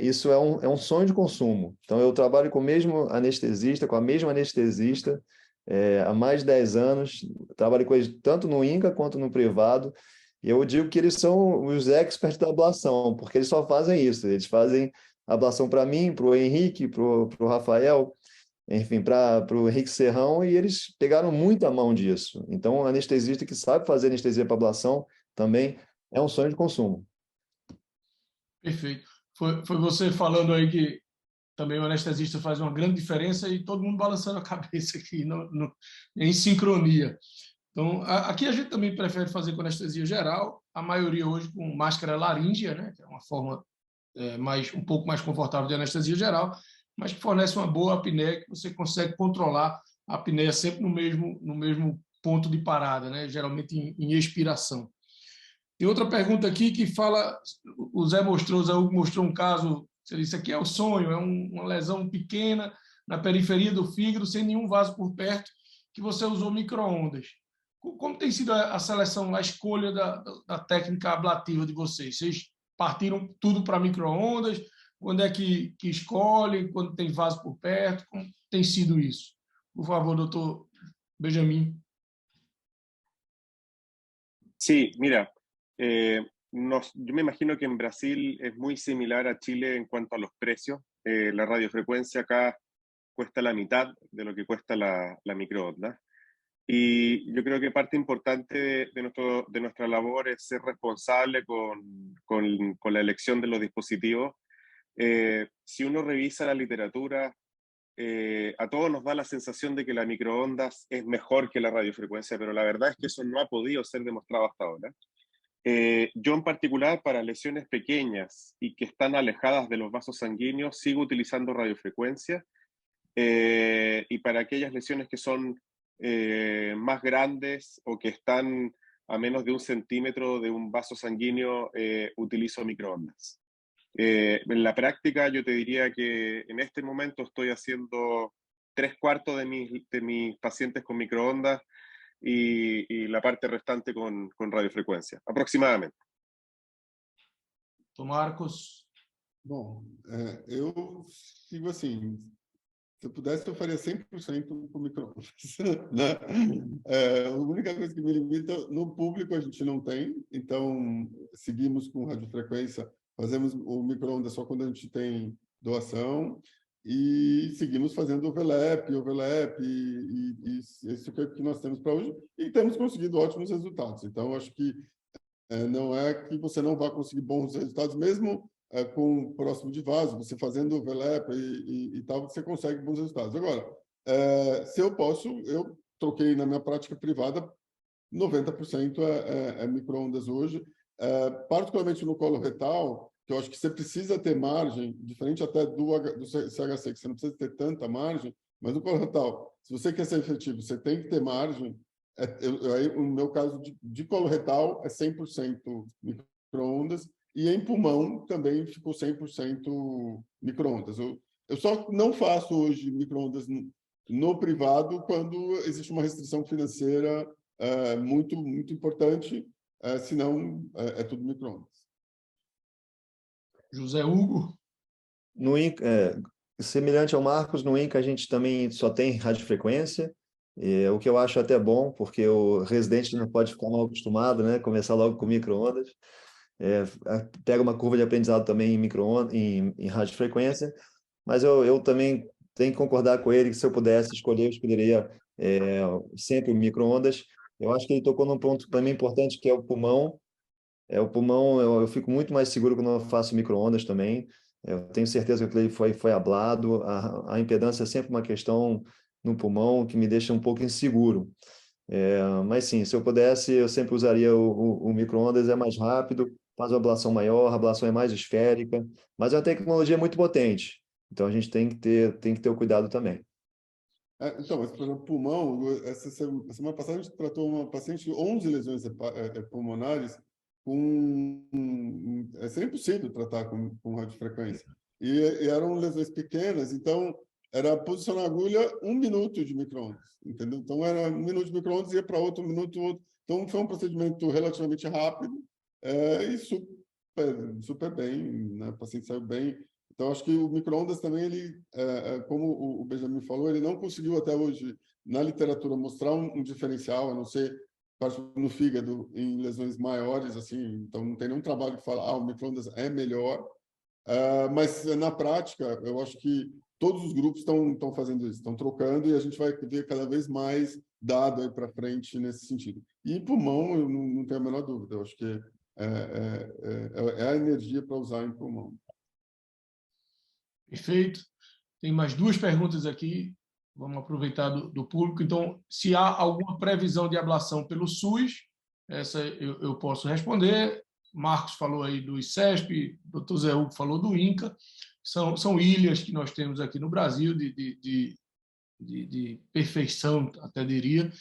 isso é um sonho de consumo. Então, eu trabalho com o mesmo anestesista, com a mesma anestesista, há mais de 10 anos. Trabalho com eles tanto no INCA quanto no privado. E eu digo que eles são os experts da ablação, porque eles só fazem isso. Eles fazem ablação para mim, para o Henrique, para o Rafael, enfim, para o Henrique Serrão, e eles pegaram muito a mão disso. Então, um anestesista que sabe fazer anestesia para ablação também é um sonho de consumo. Perfeito. Foi você falando aí que também o anestesista faz uma grande diferença e todo mundo balançando a cabeça aqui, em sincronia. Então, aqui a gente também prefere fazer com anestesia geral, a maioria hoje com máscara laríngea, né, que é uma forma um pouco mais confortável de anestesia geral, mas que fornece uma boa apneia, que você consegue controlar a apneia sempre no mesmo ponto de parada, né, geralmente em expiração. Tem outra pergunta aqui que fala, o Zé Hugo mostrou um caso, ele disse, aqui é o sonho, é uma lesão pequena na periferia do fígado, sem nenhum vaso por perto, que você usou micro-ondas. Como tem sido a seleção, a escolha da técnica ablativa de vocês? Vocês partiram tudo para micro-ondas? Quando é que escolhem? Quando tem vaso por perto? Como tem sido isso? Por favor, doutor Benjamin. Sí, mira, yo me imagino que en Brasil es muy similar a Chile en cuanto a los precios. La radiofrecuencia acá cuesta la mitad de lo que cuesta la microondas. Y yo creo que parte importante de nuestra labor es ser responsable con la elección de los dispositivos. Si uno revisa la literatura, a todos nos da la sensación de que la microondas es mejor que la radiofrecuencia, pero la verdad es que eso no ha podido ser demostrado hasta ahora. Yo en particular, para lesiones pequeñas y que están alejadas de los vasos sanguíneos, sigo utilizando radiofrecuencia. Y para aquellas lesiones que son más grandes o que están a menos de 1 centímetro de un vaso sanguíneo, utilizo microondas. En la práctica yo te diría que en este momento estoy haciendo 3/4 de mis pacientes con microondas y la parte restante con radiofrecuencia, aproximadamente. Marcos? Bom, eu sigo assim, se eu pudesse, eu faria 100% com micro-ondas. Né? A única coisa que me limita, no público a gente não tem, então seguimos com radiofrequência, fazemos o micro-ondas só quando a gente tem doação e seguimos fazendo overlap, e esse é o que nós temos para hoje e temos conseguido ótimos resultados. Então, acho que não é que você não vai conseguir bons resultados, mesmo com próximo de vaso, você fazendo overlap e tal, você consegue bons resultados. Agora, se eu posso, eu troquei na minha prática privada, 90% é micro-ondas hoje, particularmente no colo retal, que eu acho que você precisa ter margem, diferente até do CHC, que você não precisa ter tanta margem, mas no colo retal, se você quer ser efetivo, você tem que ter margem. No meu caso de colo retal, é 100% micro-ondas, e em pulmão também ficou 100% micro-ondas. Eu só não faço hoje micro-ondas no privado quando existe uma restrição financeira muito, muito importante, senão é tudo micro-ondas. José Hugo? No INCA, semelhante ao Marcos, no INCA a gente também só tem radiofrequência. O que eu acho até bom, porque o residente não pode ficar mal acostumado, né? Começar logo com micro-ondas. Pega uma curva de aprendizado também em micro-ondas, em radiofrequência, mas eu também tenho que concordar com ele que se eu pudesse escolher, eu escolheria sempre o micro-ondas. Eu acho que ele tocou num ponto também importante, que é o pulmão. O pulmão, eu fico muito mais seguro quando eu faço micro-ondas também. Eu tenho certeza que ele foi hablado. A impedância é sempre uma questão no pulmão que me deixa um pouco inseguro. Mas sim, se eu pudesse, eu sempre usaria o micro-ondas, é mais rápido, faz uma ablação maior, a ablação é mais esférica, mas é uma tecnologia muito potente. Então a gente tem que ter o cuidado também. Então, mas, por exemplo, pulmão, essa semana passada a gente tratou uma paciente de 11 lesões pulmonares seria impossível tratar com radiofrequência. E eram lesões pequenas, então era posicionar a agulha 1 minuto de micro-ondas, entendeu? Então era 1 minuto de micro-ondas, ia para outro, 1 minuto, outro. Então foi um procedimento relativamente rápido e super bem, né? O paciente saiu bem. Então, acho que o micro-ondas também, ele, como o Benjamin falou, ele não conseguiu até hoje, na literatura, mostrar um diferencial, a não ser no fígado, em lesões maiores, assim, então não tem nenhum trabalho que fala, o micro-ondas é melhor, mas na prática, eu acho que todos os grupos estão fazendo isso, estão trocando, e a gente vai ver cada vez mais dado aí para frente nesse sentido. E pulmão, eu não tenho a menor dúvida, eu acho que é a energia para usar em pulmão. Perfeito. Tem mais 2 perguntas aqui. Vamos aproveitar do público. Então, se há alguma previsão de ablação pelo SUS, essa eu posso responder. Marcos falou aí do ICESP, Dr. Zé Hugo falou do INCA. São ilhas que nós temos aqui no Brasil de perfeição, até diria.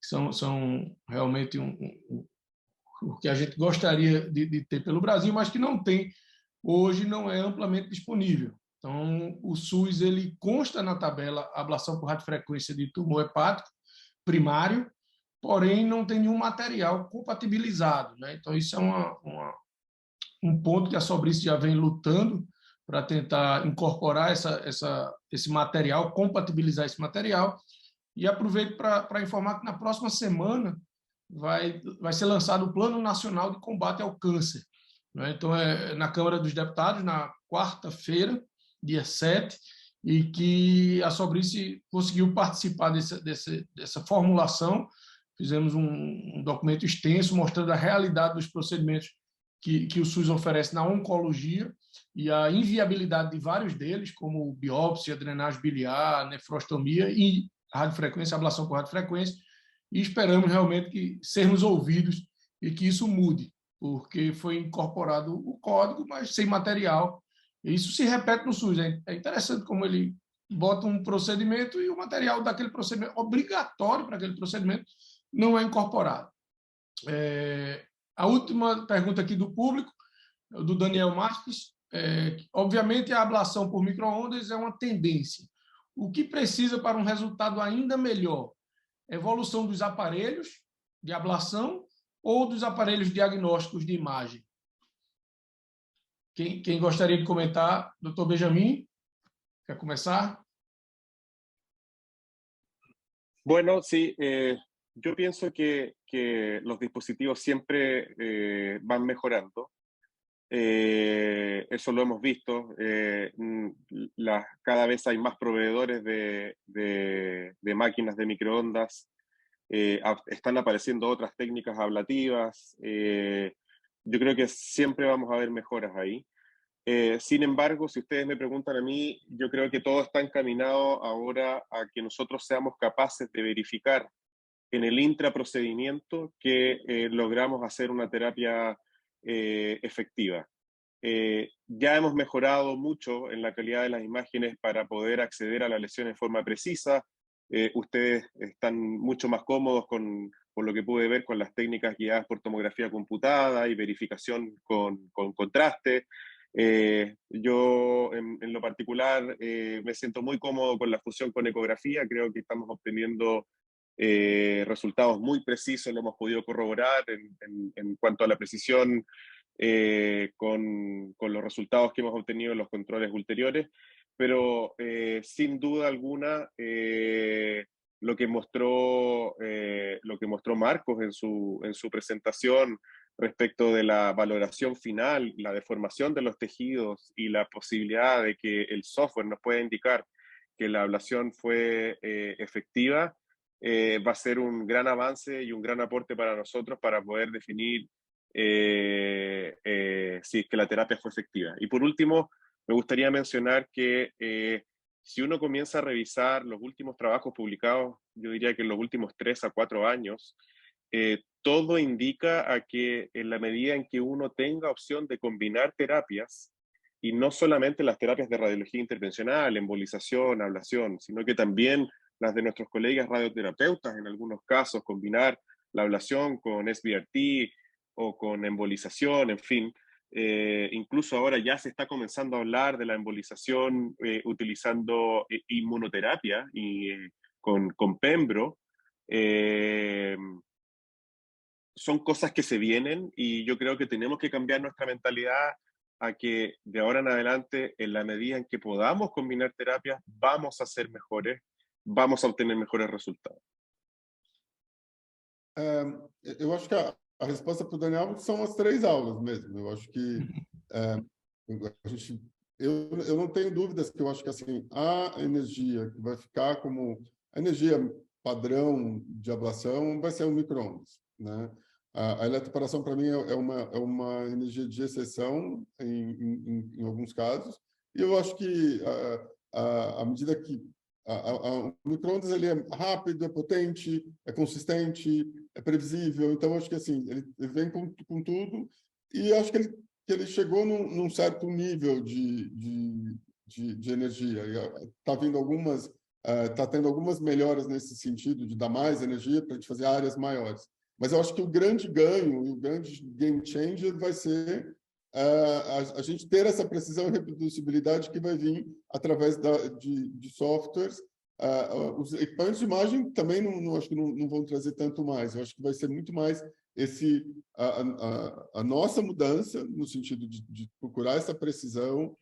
São realmente o que a gente gostaria de ter pelo Brasil, mas que não tem hoje, não é amplamente disponível. Então, o SUS ele consta na tabela ablação por radiofrequência de tumor hepático primário, porém não tem nenhum material compatibilizado, né? Então, isso é um ponto que a Sobrice já vem lutando para tentar incorporar esse material, compatibilizar esse material. E aproveito para informar que na próxima semana vai ser lançado o Plano Nacional de Combate ao Câncer. Né? Então, na Câmara dos Deputados, na quarta-feira, dia 7, e que a Sobrice conseguiu participar dessa formulação. Fizemos um documento extenso mostrando a realidade dos procedimentos que o SUS oferece na oncologia e a inviabilidade de vários deles, como biópsia, drenagem biliar, nefrostomia e radiofrequência, ablação por radiofrequência, e esperamos realmente que sermos ouvidos e que isso mude, porque foi incorporado o código, mas sem material. E isso se repete no SUS. É interessante como ele bota um procedimento e o material daquele procedimento, obrigatório para aquele procedimento, não é incorporado. A última pergunta aqui do público, do Daniel Marques. Obviamente, a ablação por micro-ondas é uma tendência. O que precisa para um resultado ainda melhor? Evolução dos aparelhos de ablação ou dos aparelhos diagnósticos de imagem? Quem gostaria de comentar? Dr. Benjamin, quer começar? Bueno, sí, yo pienso que los dispositivos siempre van mejorando. Eso lo hemos visto. Cada vez hay más proveedores de máquinas de microondas. Están apareciendo otras técnicas ablativas. Yo creo que siempre vamos a ver mejoras ahí. Sin embargo, si ustedes me preguntan a mí, yo creo que todo está encaminado ahora a que nosotros seamos capaces de verificar en el intraprocedimiento que logramos hacer una terapia efectiva. Ya hemos mejorado mucho en la calidad de las imágenes para poder acceder a la lesión en forma precisa. Ustedes están mucho más cómodos por lo que pude ver con las técnicas guiadas por tomografía computada y verificación con contraste. Yo en lo particular me siento muy cómodo con la fusión con ecografía. Creo que estamos obteniendo resultados muy precisos, lo hemos podido corroborar en cuanto a la precisión con los resultados que hemos obtenido en los controles ulteriores, pero sin duda alguna lo que mostró Marcos en su presentación respecto de la valoración final, la deformación de los tejidos y la posibilidad de que el software nos pueda indicar que la ablación fue efectiva, va a ser un gran avance y un gran aporte para nosotros para poder definir si es que la terapia fue efectiva. Y por último, me gustaría mencionar que si uno comienza a revisar los últimos trabajos publicados, yo diría que en los últimos 3 a 4 años, todo indica a que en la medida en que uno tenga opción de combinar terapias, y no solamente las terapias de radiología intervencional, embolización, ablación, sino que también las de nuestros colegas radioterapeutas, en algunos casos, combinar la ablación con SBRT o con embolización, en fin. Incluso ahora ya se está comenzando a hablar de la embolización utilizando inmunoterapia con Pembro. Son cosas que se vienen y yo creo que tenemos que cambiar nuestra mentalidad a que de ahora en adelante, en la medida en que podamos combinar terapias, vamos a ser mejores, vamos a obtener mejores resultados. Eu acho que a resposta para o Daniel são as 3 aulas mesmo. Eu acho que eu não tenho dúvidas que eu acho que assim, a energia que vai ficar como a energia padrão de ablação vai ser o micro-ondas, né? A eletroporação, para mim, é uma energia de exceção em alguns casos, e eu acho que à medida que o micro-ondas ele é rápido, é potente, é consistente, é previsível, então acho que assim ele vem com tudo, e acho que ele chegou num certo nível de energia. Está vindo está tendo algumas melhoras nesse sentido de dar mais energia para a gente fazer áreas maiores. Mas eu acho que o grande ganho e o grande game changer vai ser a gente ter essa precisão e reproducibilidade que vai vir através de softwares. Os equipamentos de imagem também acho que não vão trazer tanto mais. Eu acho que vai ser muito mais a nossa mudança no sentido de procurar essa precisão,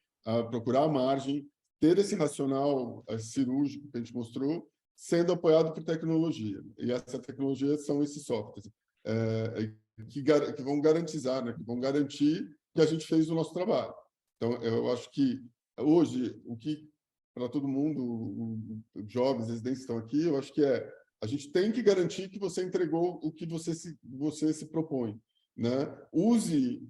procurar a margem, ter esse racional cirúrgico que a gente mostrou, sendo apoiado por tecnologia. E essa tecnologia são esses softwares que vão garantizar, né? Que vão garantir que a gente fez o nosso trabalho. Então, eu acho que hoje, o que para todo mundo, os jovens, residentes estão aqui, eu acho que a gente tem que garantir que você entregou o que você se propõe, né? Use,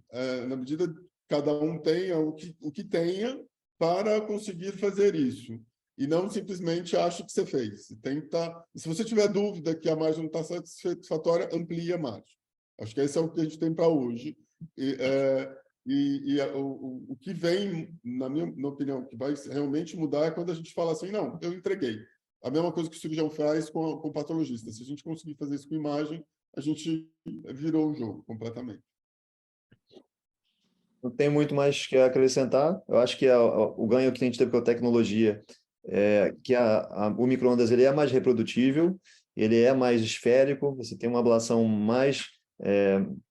na medida que cada um tenha o que tenha para conseguir fazer isso. E não simplesmente ache que você fez. Tem que estar. Se você tiver dúvida que a margem não está satisfatória, amplie a margem. Acho que esse é o que a gente tem para hoje. O que vem, na minha opinião, que vai realmente mudar é quando a gente fala assim, não, eu entreguei. A mesma coisa que o cirurgião faz com o patologista. Se a gente conseguir fazer isso com imagem, a gente virou o jogo completamente. Não tem muito mais que acrescentar. Eu acho que o ganho que a gente teve com a tecnologia que o micro-ondas ele é mais reprodutível, ele é mais esférico, você tem uma ablação mais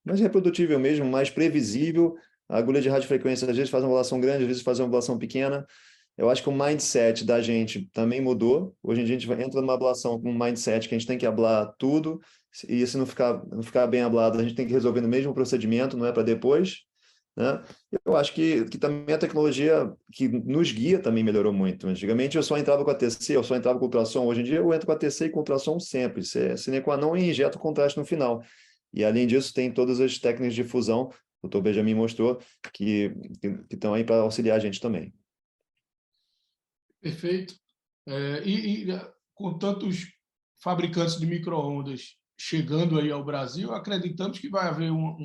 reprodutível mesmo, mais previsível. A agulha de radiofrequência às vezes faz uma ablação grande, às vezes faz uma ablação pequena. Eu acho que o mindset da gente também mudou. Hoje em dia a gente entra numa ablação com um mindset que a gente tem que ablar tudo, e se não ficar bem ablado, a gente tem que resolver no mesmo procedimento, não é para depois, né? Eu acho que também a tecnologia que nos guia também melhorou muito. Antigamente eu só entrava com a TC, eu só entrava com ultrassom. Hoje em dia eu entro com a TC e com ultrassom sempre. Sine qua non, e injeto o contraste no final. E além disso tem todas as técnicas de fusão, o Dr. Benjamin mostrou, que estão aí para auxiliar a gente também. Perfeito. Com tantos fabricantes de micro-ondas chegando aí ao Brasil, acreditamos que vai haver um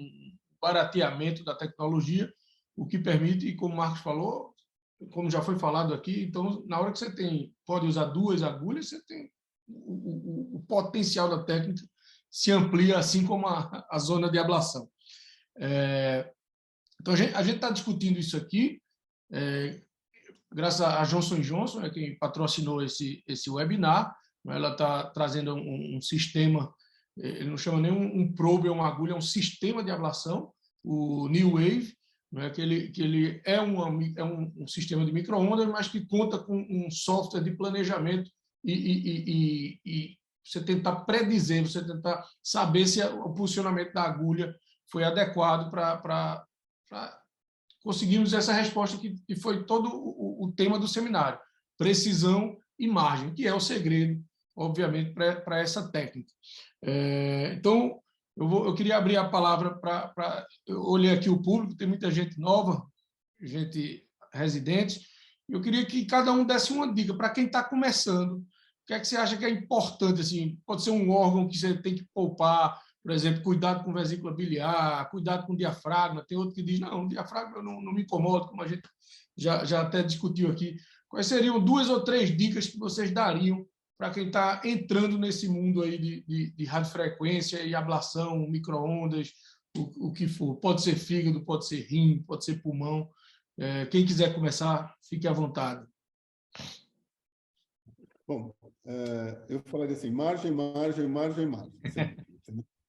barateamento da tecnologia, o que permite, e como o Marcos falou, como já foi falado aqui, então, na hora que você pode usar 2 agulhas, você tem o potencial da técnica se amplia, assim como a zona de ablação. Então, a gente está discutindo isso aqui, graças a Johnson & Johnson, quem patrocinou esse webinar. Ela está trazendo um sistema, ele não chama nem um probe, é uma agulha, é um sistema de ablação, o New Wave, que ele é um sistema de micro-ondas, mas que conta com um software de planejamento e você tentar predizer, você tentar saber se o posicionamento da agulha foi adequado para conseguirmos essa resposta que foi todo o tema do seminário, precisão e margem, que é o segredo, obviamente, para essa técnica. Então, eu queria abrir a palavra para... Eu olhei aqui o público, tem muita gente nova, gente residente, eu queria que cada um desse uma dica para quem está começando. O que é que você acha que é importante? Assim, pode ser um órgão que você tem que poupar, por exemplo, cuidado com vesícula biliar, cuidado com diafragma. Tem outro que diz, não, diafragma eu não me incomodo, como a gente já até discutiu aqui. Quais seriam 2 ou 3 dicas que vocês dariam para quem está entrando nesse mundo aí de radiofrequência e ablação, micro-ondas, o que for? Pode ser fígado, pode ser rim, pode ser pulmão. Quem quiser começar, fique à vontade. Bom, eu falaria assim, margem.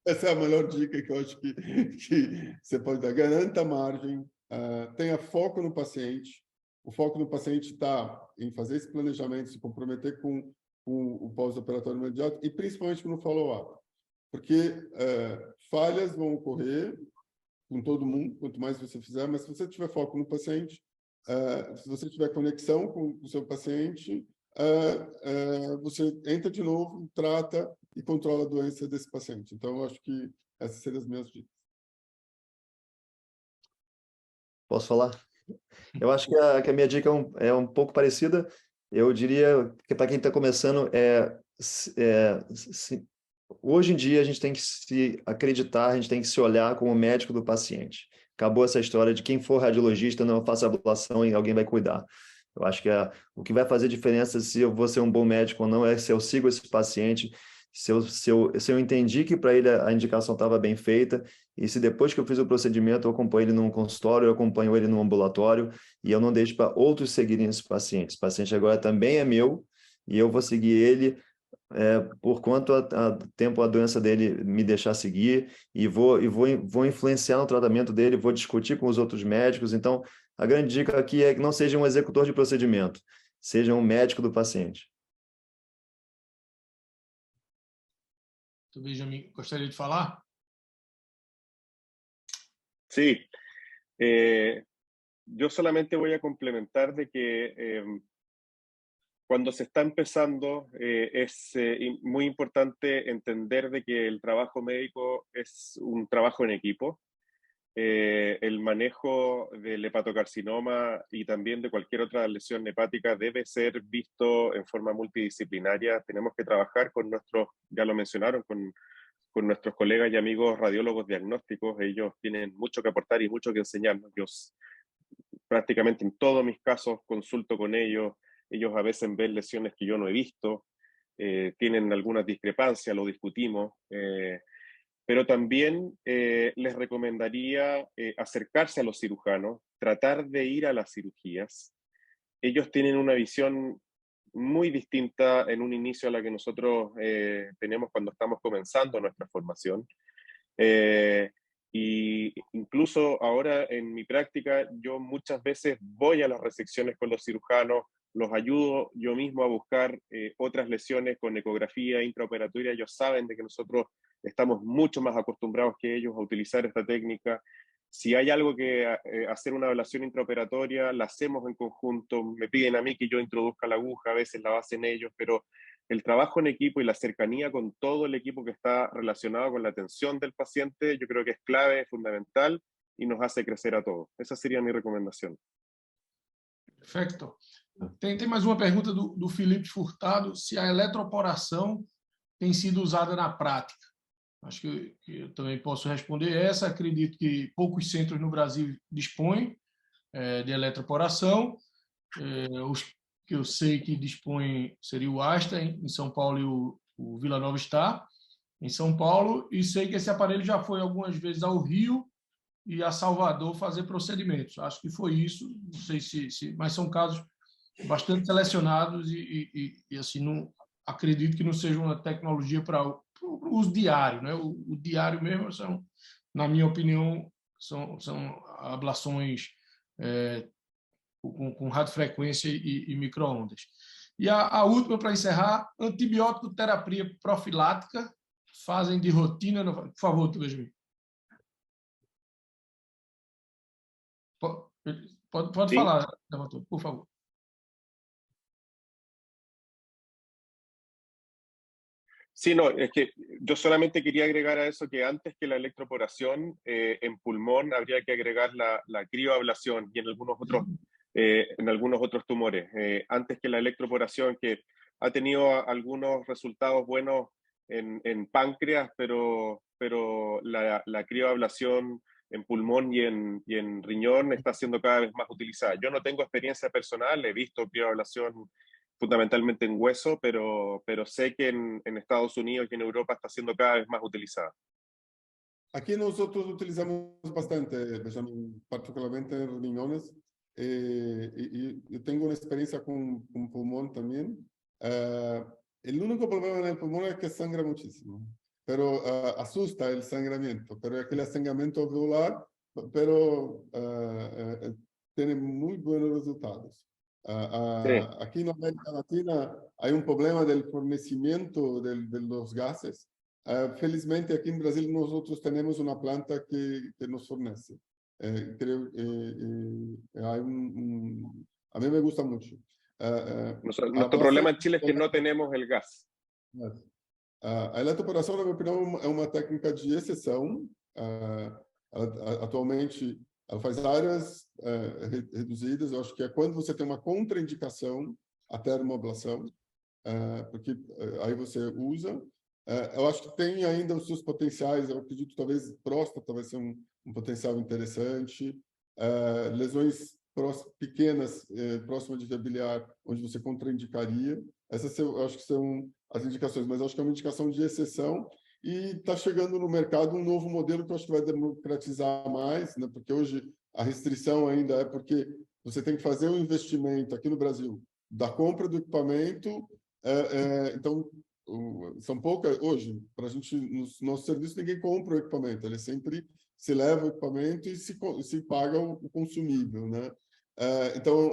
Essa é a melhor dica que eu acho que você pode dar. Garanta a margem, tenha foco no paciente. O foco no paciente está em fazer esse planejamento, se comprometer com o pós-operatório imediato e principalmente no follow-up. Porque falhas vão ocorrer com todo mundo, quanto mais você fizer, mas se você tiver foco no paciente, se você tiver conexão com o seu paciente, você entra de novo, trata e controla a doença desse paciente. Então, eu acho que essas seriam as minhas dicas. Posso falar? Eu acho que a minha dica é um pouco parecida. Eu diria que para quem está começando, hoje em dia a gente tem que se acreditar, a gente tem que se olhar como médico do paciente. Acabou essa história de quem for radiologista não faça ablação e alguém vai cuidar. Eu acho que o que vai fazer diferença se eu vou ser um bom médico ou não é se eu sigo esse paciente, se eu entendi que para ele a indicação estava bem feita, e se depois que eu fiz o procedimento eu acompanho ele num consultório, eu acompanho ele num ambulatório, e eu não deixo para outros seguirem esse paciente. Esse paciente agora também é meu, e eu vou seguir ele por quanto tempo a doença dele me deixar seguir, e vou influenciar no tratamento dele, vou discutir com os outros médicos. Então, a grande dica aqui é que não seja um executor de procedimento, seja um médico do paciente. Tu, Benjamin, gostaria de falar? Sí, yo solamente voy a complementar de que cuando se está empezando es muy importante entender de que el trabajo médico es un trabajo en equipo. El manejo del hepatocarcinoma y también de cualquier otra lesión hepática debe ser visto en forma multidisciplinaria. Tenemos que trabajar con nuestros, ya lo mencionaron, con nuestros colegas y amigos radiólogos diagnósticos. Ellos tienen mucho que aportar y mucho que enseñarnos. Yo prácticamente en todos mis casos consulto con ellos. Ellos a veces ven lesiones que yo no he visto, tienen algunas discrepancias, lo discutimos. Pero también les recomendaría acercarse a los cirujanos, tratar de ir a las cirugías. Ellos tienen una visión muy distinta en un inicio a la que nosotros tenemos cuando estamos comenzando nuestra formación. Y incluso ahora en mi práctica yo muchas veces voy a las resecciones con los cirujanos, los ayudo yo mismo a buscar otras lesiones con ecografía intraoperatoria. Ellos saben de que nosotros estamos mucho más acostumbrados que ellos a utilizar esta técnica. Si hay algo que hacer una ablación intraoperatoria, la hacemos en conjunto. Me piden a mí que yo introduzca la aguja, a veces la hacen ellos, pero el trabajo en equipo y la cercanía con todo el equipo que está relacionado con la atención del paciente, yo creo que es clave, es fundamental y nos hace crecer a todos. Esa sería mi recomendación. Perfeito. Tem mais uma pergunta do Felipe Furtado, se a eletroporação tem sido usada na prática. Acho que eu também posso responder essa. Acredito que poucos centros no Brasil dispõem de eletroporação. Os que eu sei que dispõem seria o Asta, em São Paulo, e o Vila Nova Star, em São Paulo. E sei que esse aparelho já foi algumas vezes ao Rio e a Salvador fazer procedimentos. Acho que foi isso. Não sei mas são casos bastante selecionados e assim, não acredito que não seja uma tecnologia para o uso diário, né? O diário mesmo são, na minha opinião, são ablações com radiofrequência e micro-ondas. E a última, para encerrar, antibiótico terapia profilática, fazem de rotina? Por favor, Benjamin. Pode falar, por favor. Sí, no, es que yo solamente quería agregar a eso que antes que la electroporación en pulmón habría que agregar la crioablación y en algunos otros tumores. Antes que la electroporación, que ha tenido algunos resultados buenos en páncreas, pero la crioablación en pulmón y en riñón está siendo cada vez más utilizada. Yo no tengo experiencia personal, he visto crioablación fundamentalmente en hueso, pero sé que en Estados Unidos y en Europa está siendo cada vez más utilizada. Aquí nosotros utilizamos bastante, Benjamin, particularmente en riñones. Y yo tengo una experiencia con pulmón también. El único problema en el pulmón es que sangra muchísimo, pero asusta el sangramiento, pero aquel sangramiento alveolar, pero tiene muy buenos resultados. Sí. Aquí en América Latina hay un problema del fornecimiento de los gases. Felizmente aquí en Brasil nosotros tenemos una planta que nos fornece. Creo hay a mí me gusta mucho. Nuestro problema en Chile es que no tenemos el gas. A eletroporação, na minha opinião, é uma técnica de exceção. Atualmente, ela faz áreas reduzidas. Eu acho que é quando você tem uma contraindicação à termoablação, porque aí você usa. Eu acho que tem ainda os seus potenciais. Eu acredito talvez próstata vai ser um potencial interessante. Lesões pequenas, próximas de via biliar, onde você contraindicaria. Essas eu acho que são as indicações, mas eu acho que é uma indicação de exceção e está chegando no mercado um novo modelo que eu acho que vai democratizar mais, né? Porque hoje a restrição ainda é porque você tem que fazer um investimento aqui no Brasil da compra do equipamento. Então, são poucas hoje, para a gente, no nosso serviço, ninguém compra o equipamento, ele sempre se leva o equipamento e se paga o consumível, né? Então,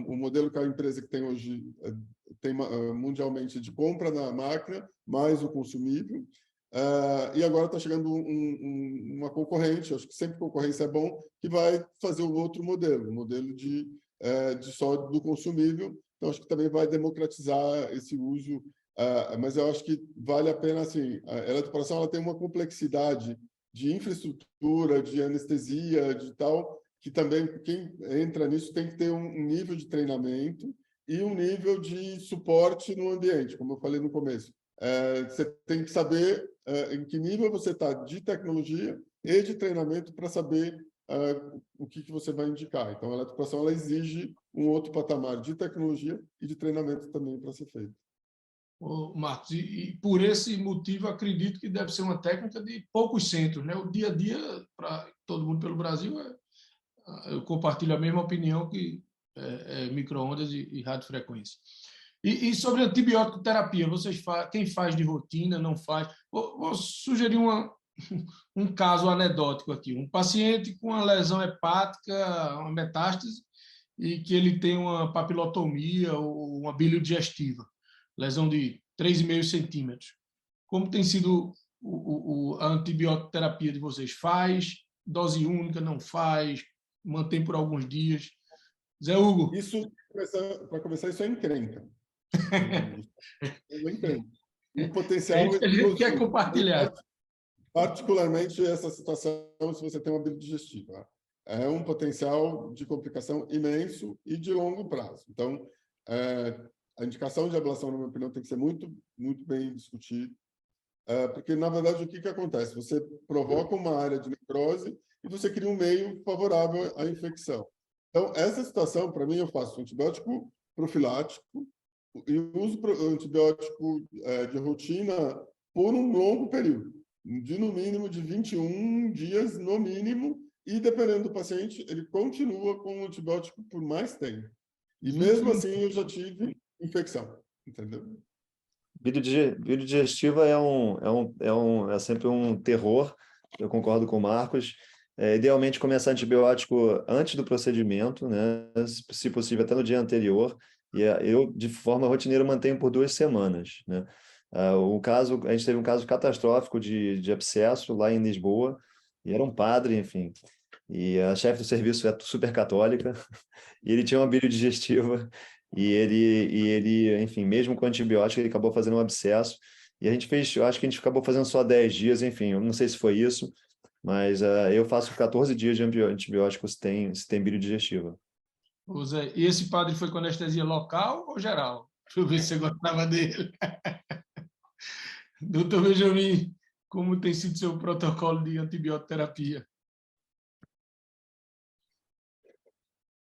o modelo que a empresa que tem hoje tem mundialmente de compra na máquina, mais o consumível, e agora está chegando uma concorrente, acho que sempre concorrência é bom, que vai fazer um outro modelo, de só do consumível. Então, acho que também vai democratizar esse uso, mas eu acho que vale a pena, assim, a eletroporação ela tem uma complexidade de infraestrutura, de anestesia, de tal, que também quem entra nisso tem que ter um nível de treinamento e um nível de suporte no ambiente, como eu falei no começo. Você tem que saber em que nível você está de tecnologia e de treinamento para saber o que você vai indicar. Então, a eletroporação ela exige um outro patamar de tecnologia e de treinamento também para ser feito. Marcos, e por esse motivo acredito que deve ser uma técnica de poucos centros, né? O dia a dia para todo mundo pelo Brasil eu compartilho a mesma opinião que micro-ondas e radiofrequência. E sobre antibiótico terapia, quem faz de rotina, não faz? Vou sugerir um caso anedótico aqui. Um paciente com uma lesão hepática, uma metástase, e que ele tem uma papilotomia ou uma bilio-digestiva, lesão de 3,5 centímetros. Como tem sido a antibiótico terapia de vocês? Faz? Dose única? Não faz? Mantém por alguns dias? Zé Hugo? Isso, para começar, isso é encrenca. É encrenca. Um potencial... a gente quer compartilhar. Particularmente essa situação, se você tem uma bilio-digestiva. É um potencial de complicação imenso e de longo prazo. Então, a indicação de ablação, na minha opinião, tem que ser muito, muito bem discutida, porque, na verdade, o que acontece? Você provoca uma área de necrose e você cria um meio favorável à infecção. Então, essa situação, para mim, eu faço antibiótico profilático e uso antibiótico de rotina por um longo período, de no mínimo de 21 dias, no mínimo, e dependendo do paciente, ele continua com o antibiótico por mais tempo. E mesmo assim, eu já tive infecção, entendeu? Bilio-digestiva é sempre um terror, eu concordo com o Marcos. Idealmente começar antibiótico antes do procedimento, né? Se possível até no dia anterior, e eu, de forma rotineira, mantenho por 2 semanas, né? A gente teve um caso catastrófico de abscesso lá em Lisboa, e era um padre, enfim, e a chefe do serviço é super católica, e ele tinha uma bile digestiva, e ele, enfim, mesmo com antibiótico, ele acabou fazendo um abscesso, e a gente fez, eu acho que a gente acabou fazendo só 10 dias, enfim, eu não sei se foi isso, mas eu faço 14 dias de antibiótico se tem bile digestiva. Ô Zé, e esse padre foi com anestesia local ou geral? Deixa eu ver se você gostava dele. Doutor Benjamin, como tem sido seu protocolo de antibioterapia?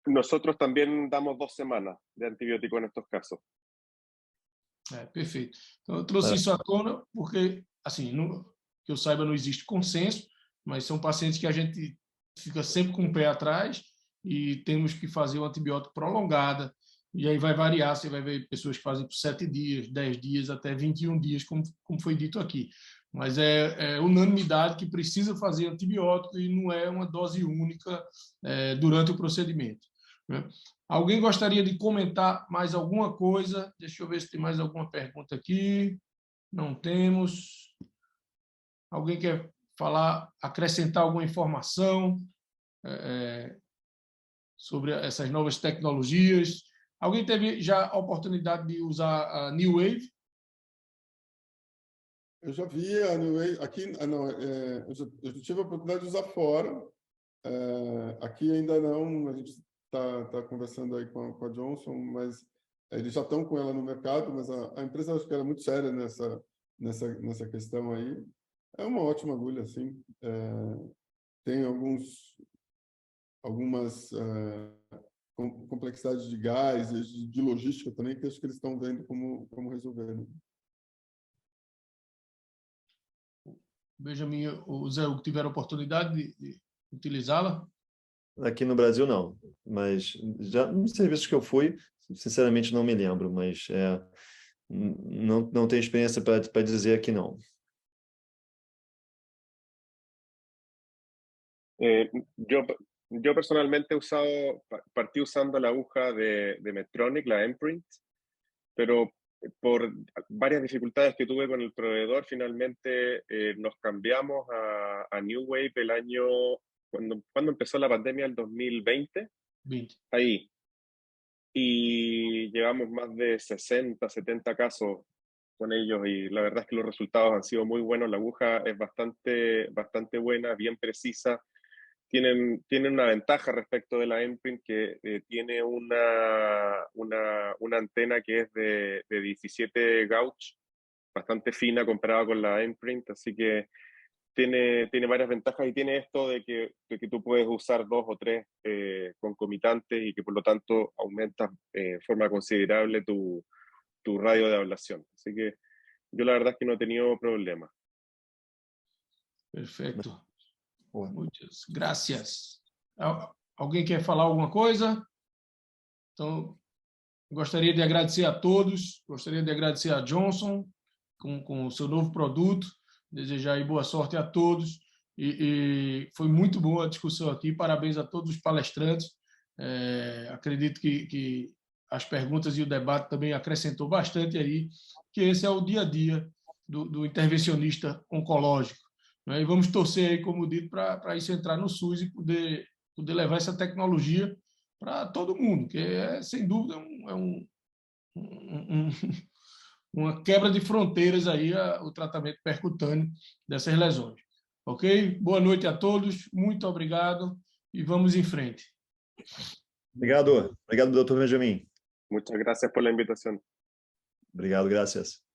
Nosotros también damos 2 semanas de antibiótico en estos casos. Perfeito. Então, eu trouxe isso à tona porque, assim, que eu saiba, não existe consenso, mas são pacientes que a gente fica sempre com o pé atrás e temos que fazer uma antibiótico prolongada, e aí vai variar, você vai ver pessoas que fazem por 7 dias, 10 dias, até 21 dias, como foi dito aqui. Mas é unanimidade que precisa fazer antibiótico e não é uma dose única durante o procedimento, né? Alguém gostaria de comentar mais alguma coisa? Deixa eu ver se tem mais alguma pergunta aqui. Não temos. Alguém quer falar, acrescentar alguma informação sobre essas novas tecnologias? Alguém teve já a oportunidade de usar a New Wave? Eu já vi a New Wave aqui, não, eu já tive a oportunidade de usar fora. Aqui ainda não, a gente está conversando aí com a Johnson, mas eles já estão com ela no mercado, mas a empresa acho que era muito séria nessa questão aí. É uma ótima agulha, assim. Tem algumas complexidades de gás, de logística também, que acho que eles estão vendo como resolver, né? Benjamin, o Zé Hugo tiveram a oportunidade de utilizá-la? Aqui no Brasil, não. Mas já nos serviços que eu fui, sinceramente, não me lembro. Mas não tenho experiência para dizer aqui, não. Yo personalmente partí usando la aguja de Medtronic, la Emprint, pero por varias dificultades que tuve con el proveedor, finalmente nos cambiamos a New Wave el año, cuando empezó la pandemia, el 2020, 20. ahí. Y llevamos más de 60, 70 casos con ellos y la verdad es que los resultados han sido muy buenos. La aguja es bastante buena, bien precisa. Tienen una ventaja respecto de la Emprint, que tiene una antena que es de 17 gauge, bastante fina comparada con la Emprint, así que tiene varias ventajas y tiene esto de que tú puedes usar 2 o 3 concomitantes y que por lo tanto aumentas de forma considerable tu radio de ablación. Así que yo la verdad es que no he tenido problemas. Perfeito. Muitas graças. Alguém quer falar alguma coisa? Então, gostaria de agradecer a todos, gostaria de agradecer a Johnson com o seu novo produto, desejar aí boa sorte a todos, e foi muito boa a discussão aqui, parabéns a todos os palestrantes. Acredito que as perguntas e o debate também acrescentou bastante aí, que esse é o dia a dia do intervencionista oncológico, né? E vamos torcer aí, como dito, para isso entrar no SUS e poder levar essa tecnologia para todo mundo, que sem dúvida uma quebra de fronteiras aí o tratamento percutâneo dessas lesões. Ok? Boa noite a todos, muito obrigado e vamos em frente. Obrigado, doutor Benjamin. Muchas gracias por la invitación. Obrigado, graças.